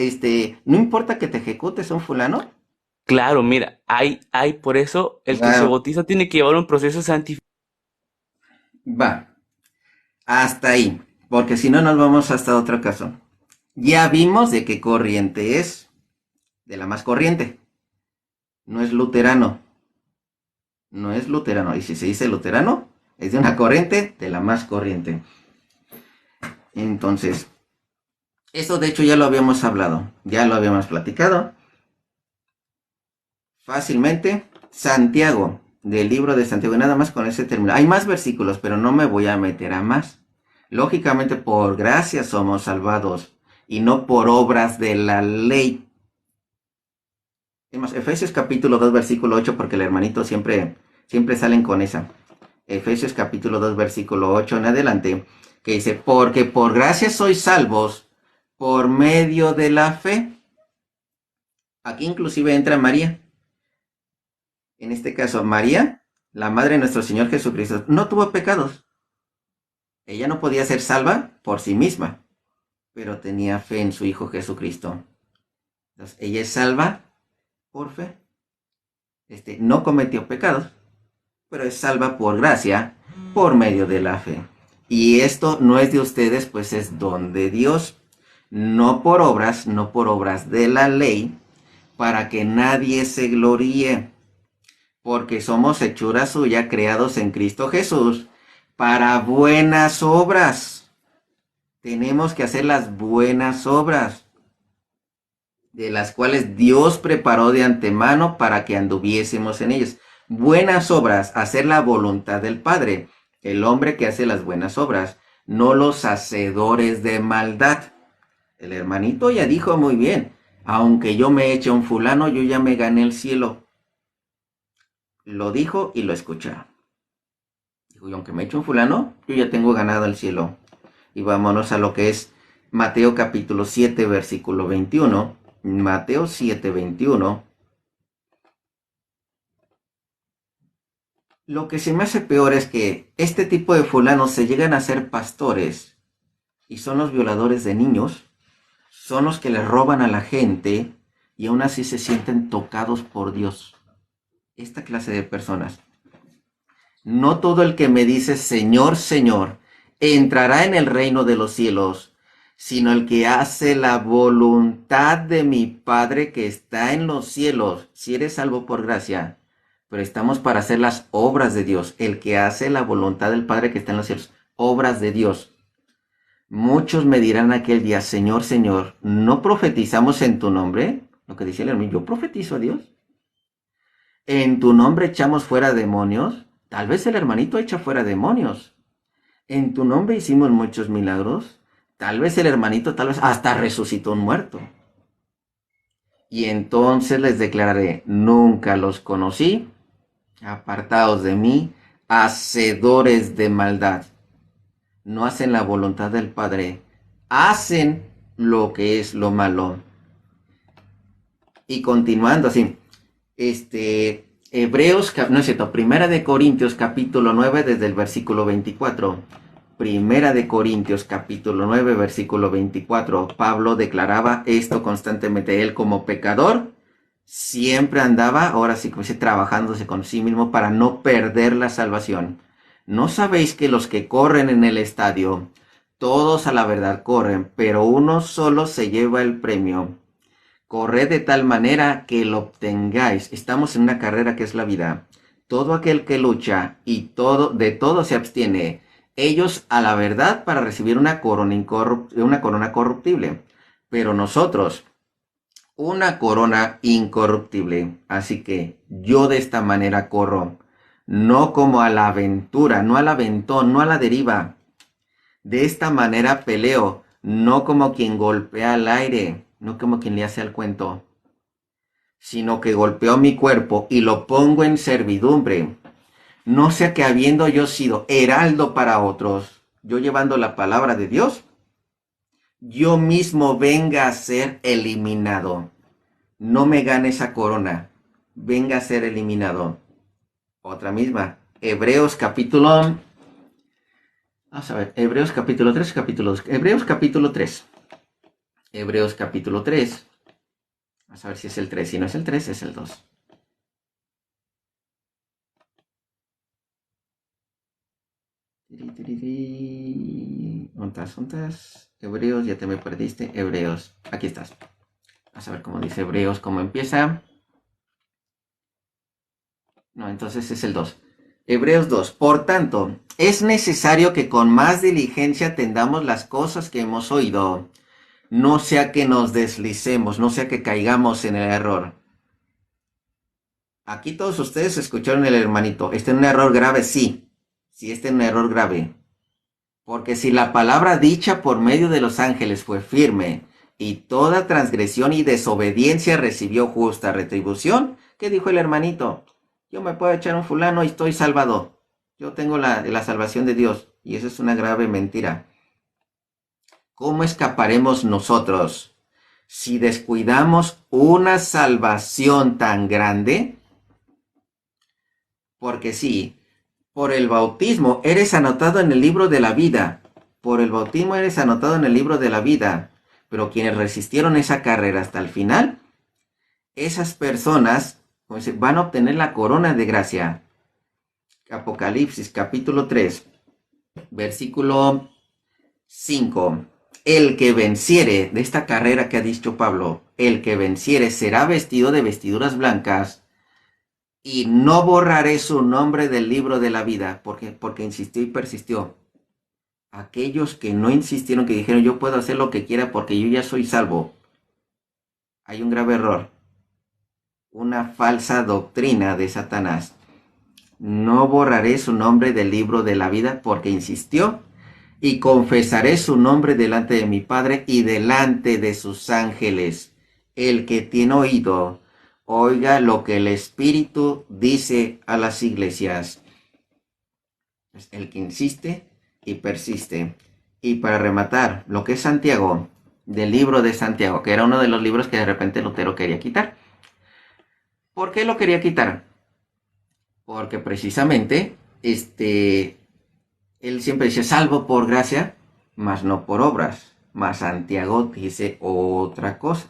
no importa que te ejecutes a un fulano. Claro, mira, por eso el que se Va, bautiza tiene que llevar un proceso de santificación. va, hasta ahí, porque si no nos vamos hasta otro caso. Ya vimos de qué corriente es, de la más corriente. No es luterano, no es luterano. Y si se dice luterano, es de una corriente de la más corriente. Entonces, eso de hecho ya lo habíamos hablado, ya lo habíamos platicado. Fácilmente, Santiago, del libro de Santiago, y nada más con ese término. Hay más versículos, pero no me voy a meter a más. Lógicamente, por gracia somos salvados y no por obras de la ley. Efesios capítulo 2, versículo 8, porque el hermanito siempre salen con esa. Efesios capítulo 2, versículo 8 en adelante, que dice, porque por gracia sois salvos por medio de la fe. Aquí inclusive entra María. En este caso, María, la madre de nuestro Señor Jesucristo, no tuvo pecados. Ella no podía ser salva por sí misma, pero tenía fe en su Hijo Jesucristo. Entonces, ella es salva por fe. No cometió pecados, pero es salva por gracia, por medio de la fe. Y esto no es de ustedes, pues es don de Dios, no por obras, no por obras de la ley, para que nadie se gloríe, porque somos hechura suya, creados en Cristo Jesús, para buenas obras. Tenemos que hacer las buenas obras, de las cuales Dios preparó de antemano para que anduviésemos en ellas. Buenas obras, hacer la voluntad del Padre. El hombre que hace las buenas obras, no los hacedores de maldad. El hermanito ya dijo muy bien, aunque yo me eche un fulano, yo ya me gané el cielo. Lo dijo y lo escuché. Dijo, y aunque me eche un fulano, yo ya tengo ganado el cielo. Y vámonos a lo que es Mateo capítulo 7, versículo 21. Mateo 7, 21. Lo que se me hace peor es que este tipo de fulanos se llegan a ser pastores y son los violadores de niños, son los que le roban a la gente y aún así se sienten tocados por Dios. Esta clase de personas. No todo el que me dice Señor, Señor, entrará en el reino de los cielos, sino el que hace la voluntad de mi Padre que está en los cielos. Si eres salvo por gracia, pero estamos para hacer las obras de Dios. El que hace la voluntad del Padre que está en los cielos, obras de Dios. Muchos me dirán aquel día, Señor, Señor, ¿no profetizamos en tu nombre? Lo que dice el hermano, yo profetizo a Dios. En tu nombre echamos fuera demonios. Tal vez el hermanito echa fuera demonios. En tu nombre hicimos muchos milagros. Tal vez el hermanito, tal vez hasta resucitó un muerto. Y entonces les declararé, nunca los conocí, apartados de mí, hacedores de maldad. No hacen la voluntad del Padre, hacen lo que es lo malo. Y continuando así, Hebreos, no es cierto, Primera de Corintios capítulo 9 desde el versículo 24. Primera de Corintios capítulo 9 versículo 24. Pablo declaraba esto constantemente. Él como pecador siempre andaba, ahora sí como dice, trabajándose con sí mismo para no perder la salvación. ¿No sabéis que los que corren en el estadio, todos a la verdad corren, pero uno solo se lleva el premio? Corred de tal manera que lo obtengáis. Estamos en una carrera que es la vida. Todo aquel que lucha y de todo se abstiene, ellos a la verdad para recibir una corona corruptible, pero nosotros una corona incorruptible. Así que yo de esta manera corro, no como a la aventura, no al aventón, no a la deriva. De esta manera peleo, no como quien golpea al aire, no como quien le hace al cuento, sino que golpeo mi cuerpo y lo pongo en servidumbre. No sea que habiendo yo sido heraldo para otros, yo llevando la palabra de Dios, yo mismo venga a ser eliminado. No me gane esa corona, venga a ser eliminado. Otra misma, Hebreos capítulo 3, capítulo 2. Hebreos capítulo 3. Hebreos capítulo 3. Vamos a ver si es el 3. Si no es el 3, es el 2. ¿Ontas? Hebreos, ya te me perdiste. Hebreos, aquí estás. Vamos a ver cómo dice Hebreos, cómo empieza. No, entonces es el 2. Hebreos 2. Por tanto, es necesario que con más diligencia atendamos las cosas que hemos oído. No sea que nos deslicemos, no sea que caigamos en el error. Aquí todos ustedes escucharon el hermanito. ¿Está en un error grave? Sí. Sí, está en un error grave. Porque si la palabra dicha por medio de los ángeles fue firme, y toda transgresión y desobediencia recibió justa retribución, ¿qué dijo el hermanito? Yo me puedo echar un fulano y estoy salvado. Yo tengo la salvación de Dios. Y eso es una grave mentira. ¿Cómo escaparemos nosotros si descuidamos una salvación tan grande? Porque sí, por el bautismo eres anotado en el libro de la vida. Por el bautismo eres anotado en el libro de la vida. Pero quienes resistieron esa carrera hasta el final, esas personas van a obtener la corona de gracia. Apocalipsis capítulo 3, versículo 5. El que venciere, de esta carrera que ha dicho Pablo, el que venciere será vestido de vestiduras blancas y no borraré su nombre del libro de la vida, porque insistió y persistió. Aquellos que no insistieron, que dijeron yo puedo hacer lo que quiera porque yo ya soy salvo, hay un grave error, una falsa doctrina de Satanás. No borraré su nombre del libro de la vida porque insistió, y confesaré su nombre delante de mi Padre y delante de sus ángeles. El que tiene oído, oiga lo que el Espíritu dice a las iglesias. El que insiste y persiste. Y para rematar, lo que es Santiago, del libro de Santiago, que era uno de los libros que de repente Lutero quería quitar. ¿Por qué lo quería quitar? Porque precisamente, él siempre dice, salvo por gracia, mas no por obras. Mas Santiago dice otra cosa.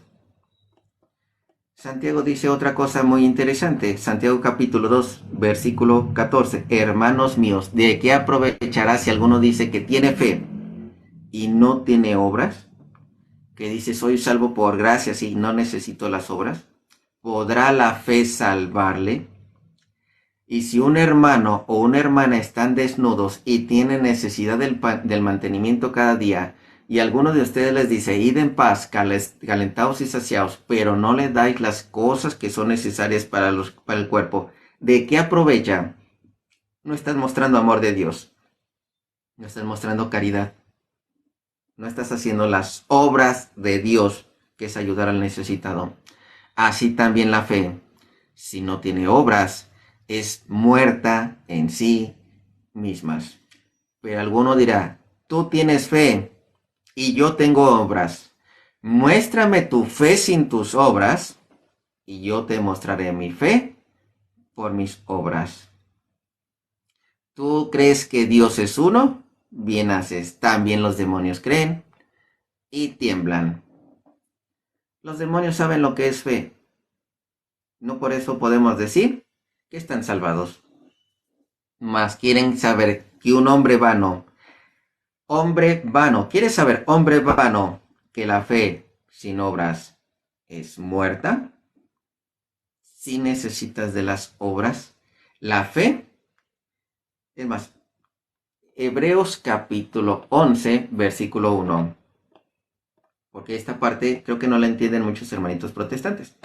Santiago dice otra cosa muy interesante. Santiago capítulo 2, versículo 14. Hermanos míos, ¿de qué aprovechará si alguno dice que tiene fe y no tiene obras? Que dice, soy salvo por gracia y no necesito las obras. ¿Podrá la fe salvarle? Y si un hermano o una hermana están desnudos y tienen necesidad del mantenimiento cada día, y alguno de ustedes les dice, id en paz, calentaos y saciaos, pero no le dais las cosas que son necesarias para el cuerpo, ¿de qué aprovecha? No estás mostrando amor de Dios, no estás mostrando caridad, no estás haciendo las obras de Dios, que es ayudar al necesitado. Así también la fe, si no tiene obras, es muerta en sí mismas. Pero alguno dirá, tú tienes fe y yo tengo obras. Muéstrame tu fe sin tus obras y yo te mostraré mi fe por mis obras. ¿Tú crees que Dios es uno? Bien haces. También los demonios creen y tiemblan. Los demonios saben lo que es fe. No por eso podemos decir que están salvados. Mas quieren saber que un hombre vano, ¿quieres saber, hombre vano, que la fe sin obras es muerta? Si necesitas de las obras, la fe, es más, Hebreos capítulo 11, versículo 1. Porque esta parte creo que no la entienden muchos hermanitos protestantes.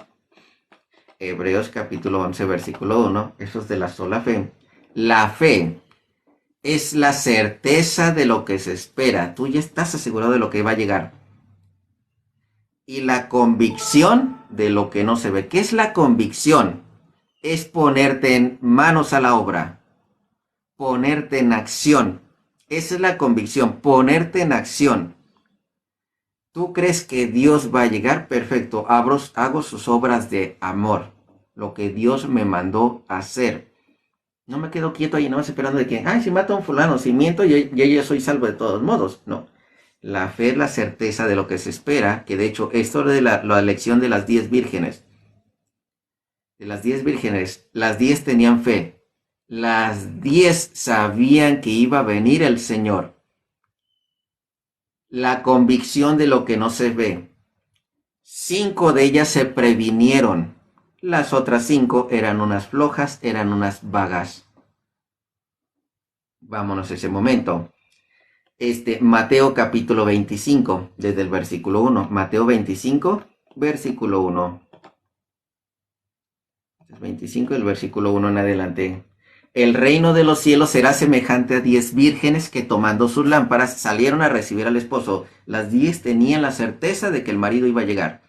Hebreos capítulo 11, versículo 1, eso es de la sola fe. La fe es la certeza de lo que se espera. Tú ya estás asegurado de lo que va a llegar. Y la convicción de lo que no se ve. ¿Qué es la convicción? Es ponerte en manos a la obra. Ponerte en acción. Esa es la convicción, ponerte en acción. ¿Tú crees que Dios va a llegar? Perfecto, hago sus obras de amor, lo que Dios me mandó a hacer. No me quedo quieto ahí, no más esperando de que, si mato a un fulano, si miento, yo soy salvo de todos modos. No, la fe es la certeza de lo que se espera, que de hecho, esto de la lección de las 10 vírgenes. De las 10 vírgenes, las 10 tenían fe. Las 10 sabían que iba a venir el Señor. La convicción de lo que no se ve. 5 de ellas se previnieron. Las otras 5 eran unas flojas, eran unas vagas. Vámonos a ese momento. Mateo capítulo 25, desde el versículo 1. Mateo 25, versículo 1. 25, el versículo 1 en adelante. El reino de los cielos será semejante a 10 vírgenes que tomando sus lámparas salieron a recibir al esposo. Las 10 tenían la certeza de que el marido iba a llegar.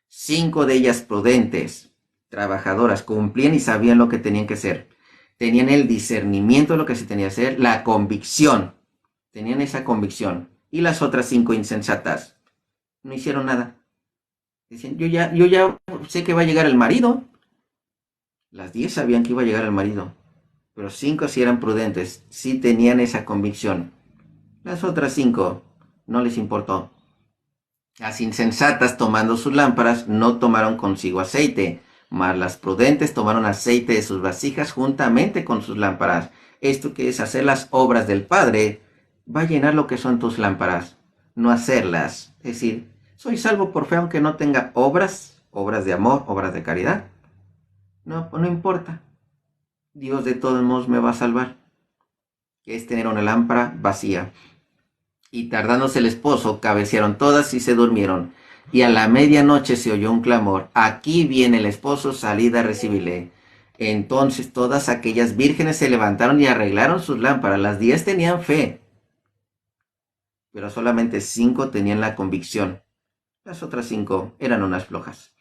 5 de ellas prudentes, trabajadoras, cumplían y sabían lo que tenían que hacer. Tenían el discernimiento de lo que se tenía que hacer, la convicción. Tenían esa convicción. Y las otras 5 insensatas no hicieron nada. Dicen, yo ya sé que va a llegar el marido. Las 10 sabían que iba a llegar el marido. Pero 5 sí eran prudentes, sí tenían esa convicción. Las otras 5 no les importó. Las insensatas, tomando sus lámparas, no tomaron consigo aceite, mas las prudentes tomaron aceite de sus vasijas juntamente con sus lámparas. Esto que es hacer las obras del Padre, va a llenar lo que son tus lámparas, no hacerlas. Es decir, soy salvo por fe aunque no tenga obras de amor, obras de caridad. No importa. Dios de todos modos me va a salvar. Que es tener una lámpara vacía. Y tardándose el esposo, cabecearon todas y se durmieron. Y a la medianoche se oyó un clamor. Aquí viene el esposo, salid a recibirle. Entonces todas aquellas vírgenes se levantaron y arreglaron sus lámparas. Las 10 tenían fe, pero solamente 5 tenían la convicción. Las otras 5 eran unas flojas.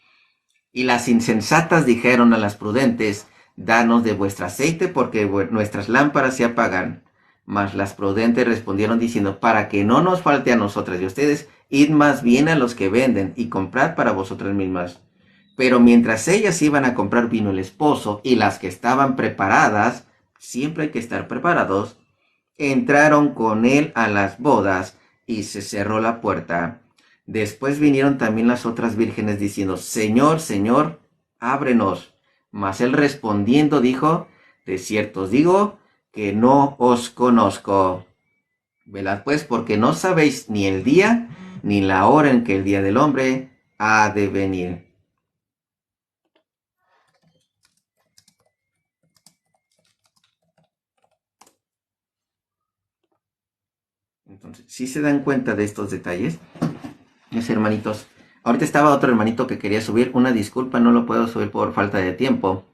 Y las insensatas dijeron a las prudentes, danos de vuestro aceite, porque nuestras lámparas se apagan. Mas las prudentes respondieron diciendo, para que no nos falte a nosotras y a ustedes, id más bien a los que venden y comprad para vosotras mismas. Pero mientras ellas iban a comprar vino el esposo, y las que estaban preparadas, siempre hay que estar preparados, entraron con él a las bodas, y se cerró la puerta. Después vinieron también las otras vírgenes diciendo, Señor, Señor, ábrenos. Mas él respondiendo dijo, de cierto os digo, que no os conozco. Velad pues, porque no sabéis ni el día, ni la hora en que el día del hombre ha de venir. Entonces, si se dan cuenta de estos detalles, mis hermanitos. Ahorita estaba otro hermanito que quería subir. Una disculpa, no lo puedo subir por falta de tiempo.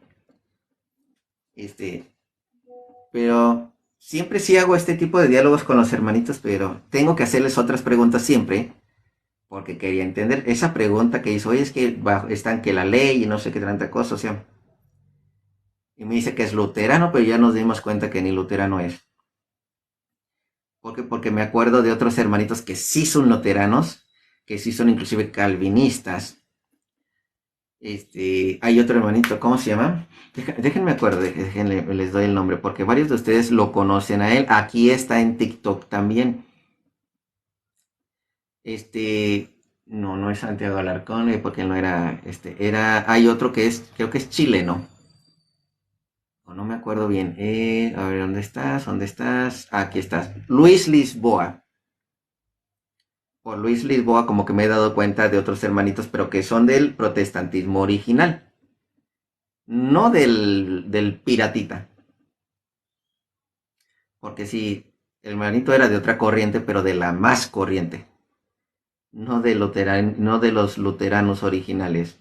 Pero siempre sí hago este tipo de diálogos con los hermanitos, pero tengo que hacerles otras preguntas siempre, porque quería entender esa pregunta que hizo. Oye, es que están que la ley y no sé qué tanta cosa, o sea. Y me dice que es luterano, pero ya nos dimos cuenta que ni luterano es. Porque me acuerdo de otros hermanitos que sí son luteranos, que sí son inclusive calvinistas. Hay otro hermanito, ¿cómo se llama? Déjenme acuerdo, les doy el nombre, porque varios de ustedes lo conocen a él. Aquí está en TikTok también. No es Santiago Alarcón, porque él no era, hay otro que es, creo que es chileno. O no me acuerdo bien. A ver, ¿dónde estás? ¿Dónde estás? Aquí estás. Luis Lisboa. Por Luis Lisboa, como que me he dado cuenta de otros hermanitos, pero que son del protestantismo original. No del piratita. Porque sí, el hermanito era de otra corriente, pero de la más corriente. No de los luteranos originales.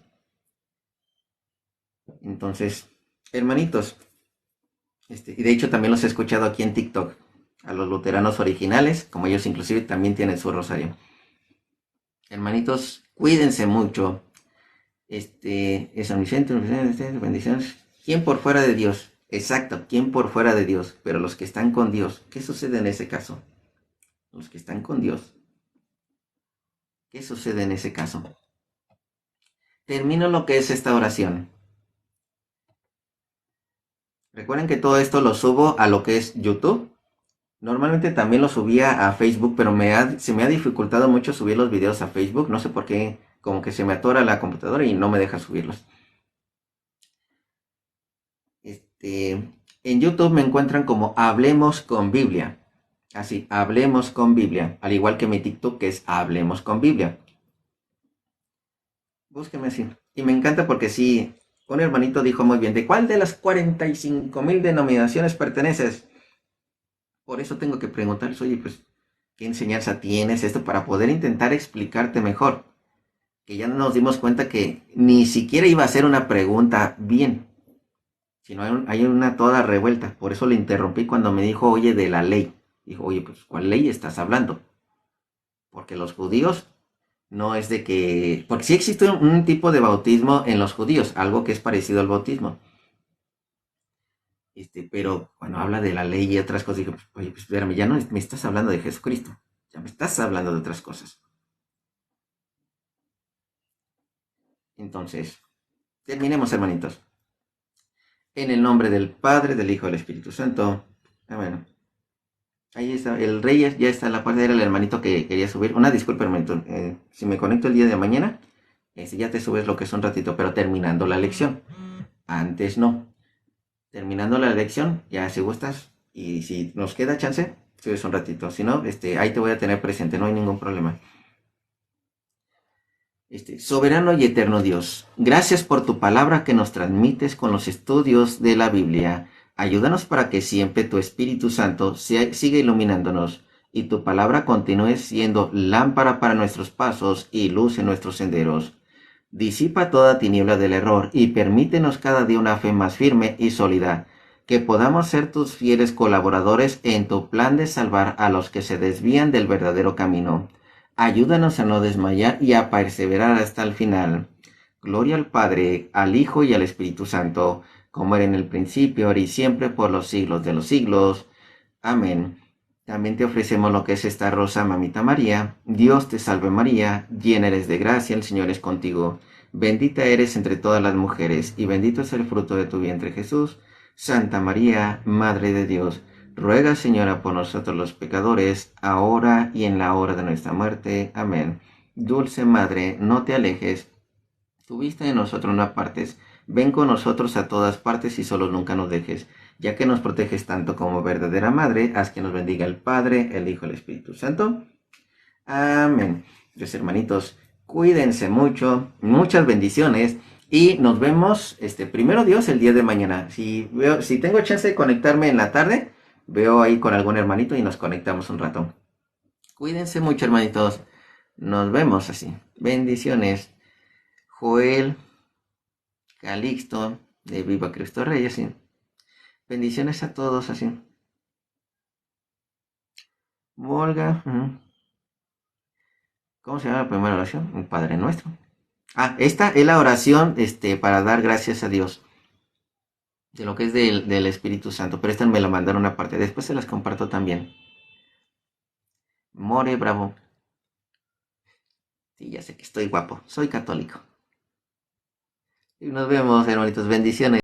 Entonces, hermanitos, y de hecho también los he escuchado aquí en TikTok, a los luteranos originales, como ellos inclusive también tienen su rosario. Hermanitos, cuídense mucho. Es omnisciente, bendiciones. ¿Quién por fuera de Dios? Exacto, ¿quién por fuera de Dios? Pero los que están con Dios, ¿qué sucede en ese caso? Los que están con Dios, ¿qué sucede en ese caso? Termino lo que es esta oración. Recuerden que todo esto lo subo a lo que es YouTube. Normalmente también lo subía a Facebook, pero se me ha dificultado mucho subir los videos a Facebook. No sé por qué, como que se me atora la computadora y no me deja subirlos. En YouTube me encuentran como Hablemos con Biblia. Así, Hablemos con Biblia. Al igual que mi TikTok, que es Hablemos con Biblia. Búsquenme así. Y me encanta porque sí, un hermanito dijo muy bien, ¿de cuál de las 45,000 denominaciones perteneces? Por eso tengo que preguntarles, oye, pues, ¿qué enseñanza tienes esto para poder intentar explicarte mejor? Que ya nos dimos cuenta que ni siquiera iba a ser una pregunta bien, sino hay una toda revuelta. Por eso le interrumpí cuando me dijo, oye, de la ley. Dijo, oye, pues, ¿cuál ley estás hablando? Porque los judíos no es de que... Porque sí existe un tipo de bautismo en los judíos, algo que es parecido al bautismo. Pero cuando habla de la ley y otras cosas, digo, oye, pues espérame, ya no me estás hablando de Jesucristo, ya me estás hablando de otras cosas. Entonces, terminemos, hermanitos. En el nombre del Padre, del Hijo y del Espíritu Santo. Amén. Ahí está, el rey ya está en la parte, era el hermanito que quería subir. Una disculpa, hermanito, si me conecto el día de mañana, ya te subes lo que es un ratito, pero terminando la lección. Antes no. Terminando la lección, ya si gustas, y si nos queda chance, subes un ratito. Si no, ahí te voy a tener presente, no hay ningún problema. Soberano y eterno Dios, gracias por tu palabra que nos transmites con los estudios de la Biblia. Ayúdanos para que siempre tu Espíritu Santo siga iluminándonos y tu palabra continúe siendo lámpara para nuestros pasos y luz en nuestros senderos. Disipa toda tiniebla del error y permítenos cada día una fe más firme y sólida, que podamos ser tus fieles colaboradores en tu plan de salvar a los que se desvían del verdadero camino. Ayúdanos a no desmayar y a perseverar hasta el final. Gloria al Padre, al Hijo y al Espíritu Santo, como era en el principio, ahora y siempre, por los siglos de los siglos. Amén. También te ofrecemos lo que es esta rosa, Mamita María. Dios te salve María, llena eres de gracia, el Señor es contigo. Bendita eres entre todas las mujeres, y bendito es el fruto de tu vientre Jesús. Santa María, Madre de Dios, ruega, Señora, por nosotros los pecadores, ahora y en la hora de nuestra muerte. Amén. Dulce Madre, no te alejes, tu vista de nosotros no apartes. Ven con nosotros a todas partes y solo nunca nos dejes. Ya que nos proteges tanto como verdadera Madre, haz que nos bendiga el Padre, el Hijo y el Espíritu Santo. Amén. Pues hermanitos, cuídense mucho, muchas bendiciones. Y nos vemos, primero Dios, el día de mañana. Si tengo chance de conectarme en la tarde, veo ahí con algún hermanito y nos conectamos un rato. Cuídense mucho, hermanitos. Nos vemos así. Bendiciones. Joel, Calixto, de Viva Cristo Rey, así. Bendiciones a todos, así. Volga. ¿Cómo se llama la primera oración? Un Padre Nuestro. Esta es la oración para dar gracias a Dios. De lo que es del Espíritu Santo. Pero esta me la mandaron aparte. Después se las comparto también. More Bravo. Sí, ya sé que estoy guapo. Soy católico. Y nos vemos, hermanitos. Bendiciones.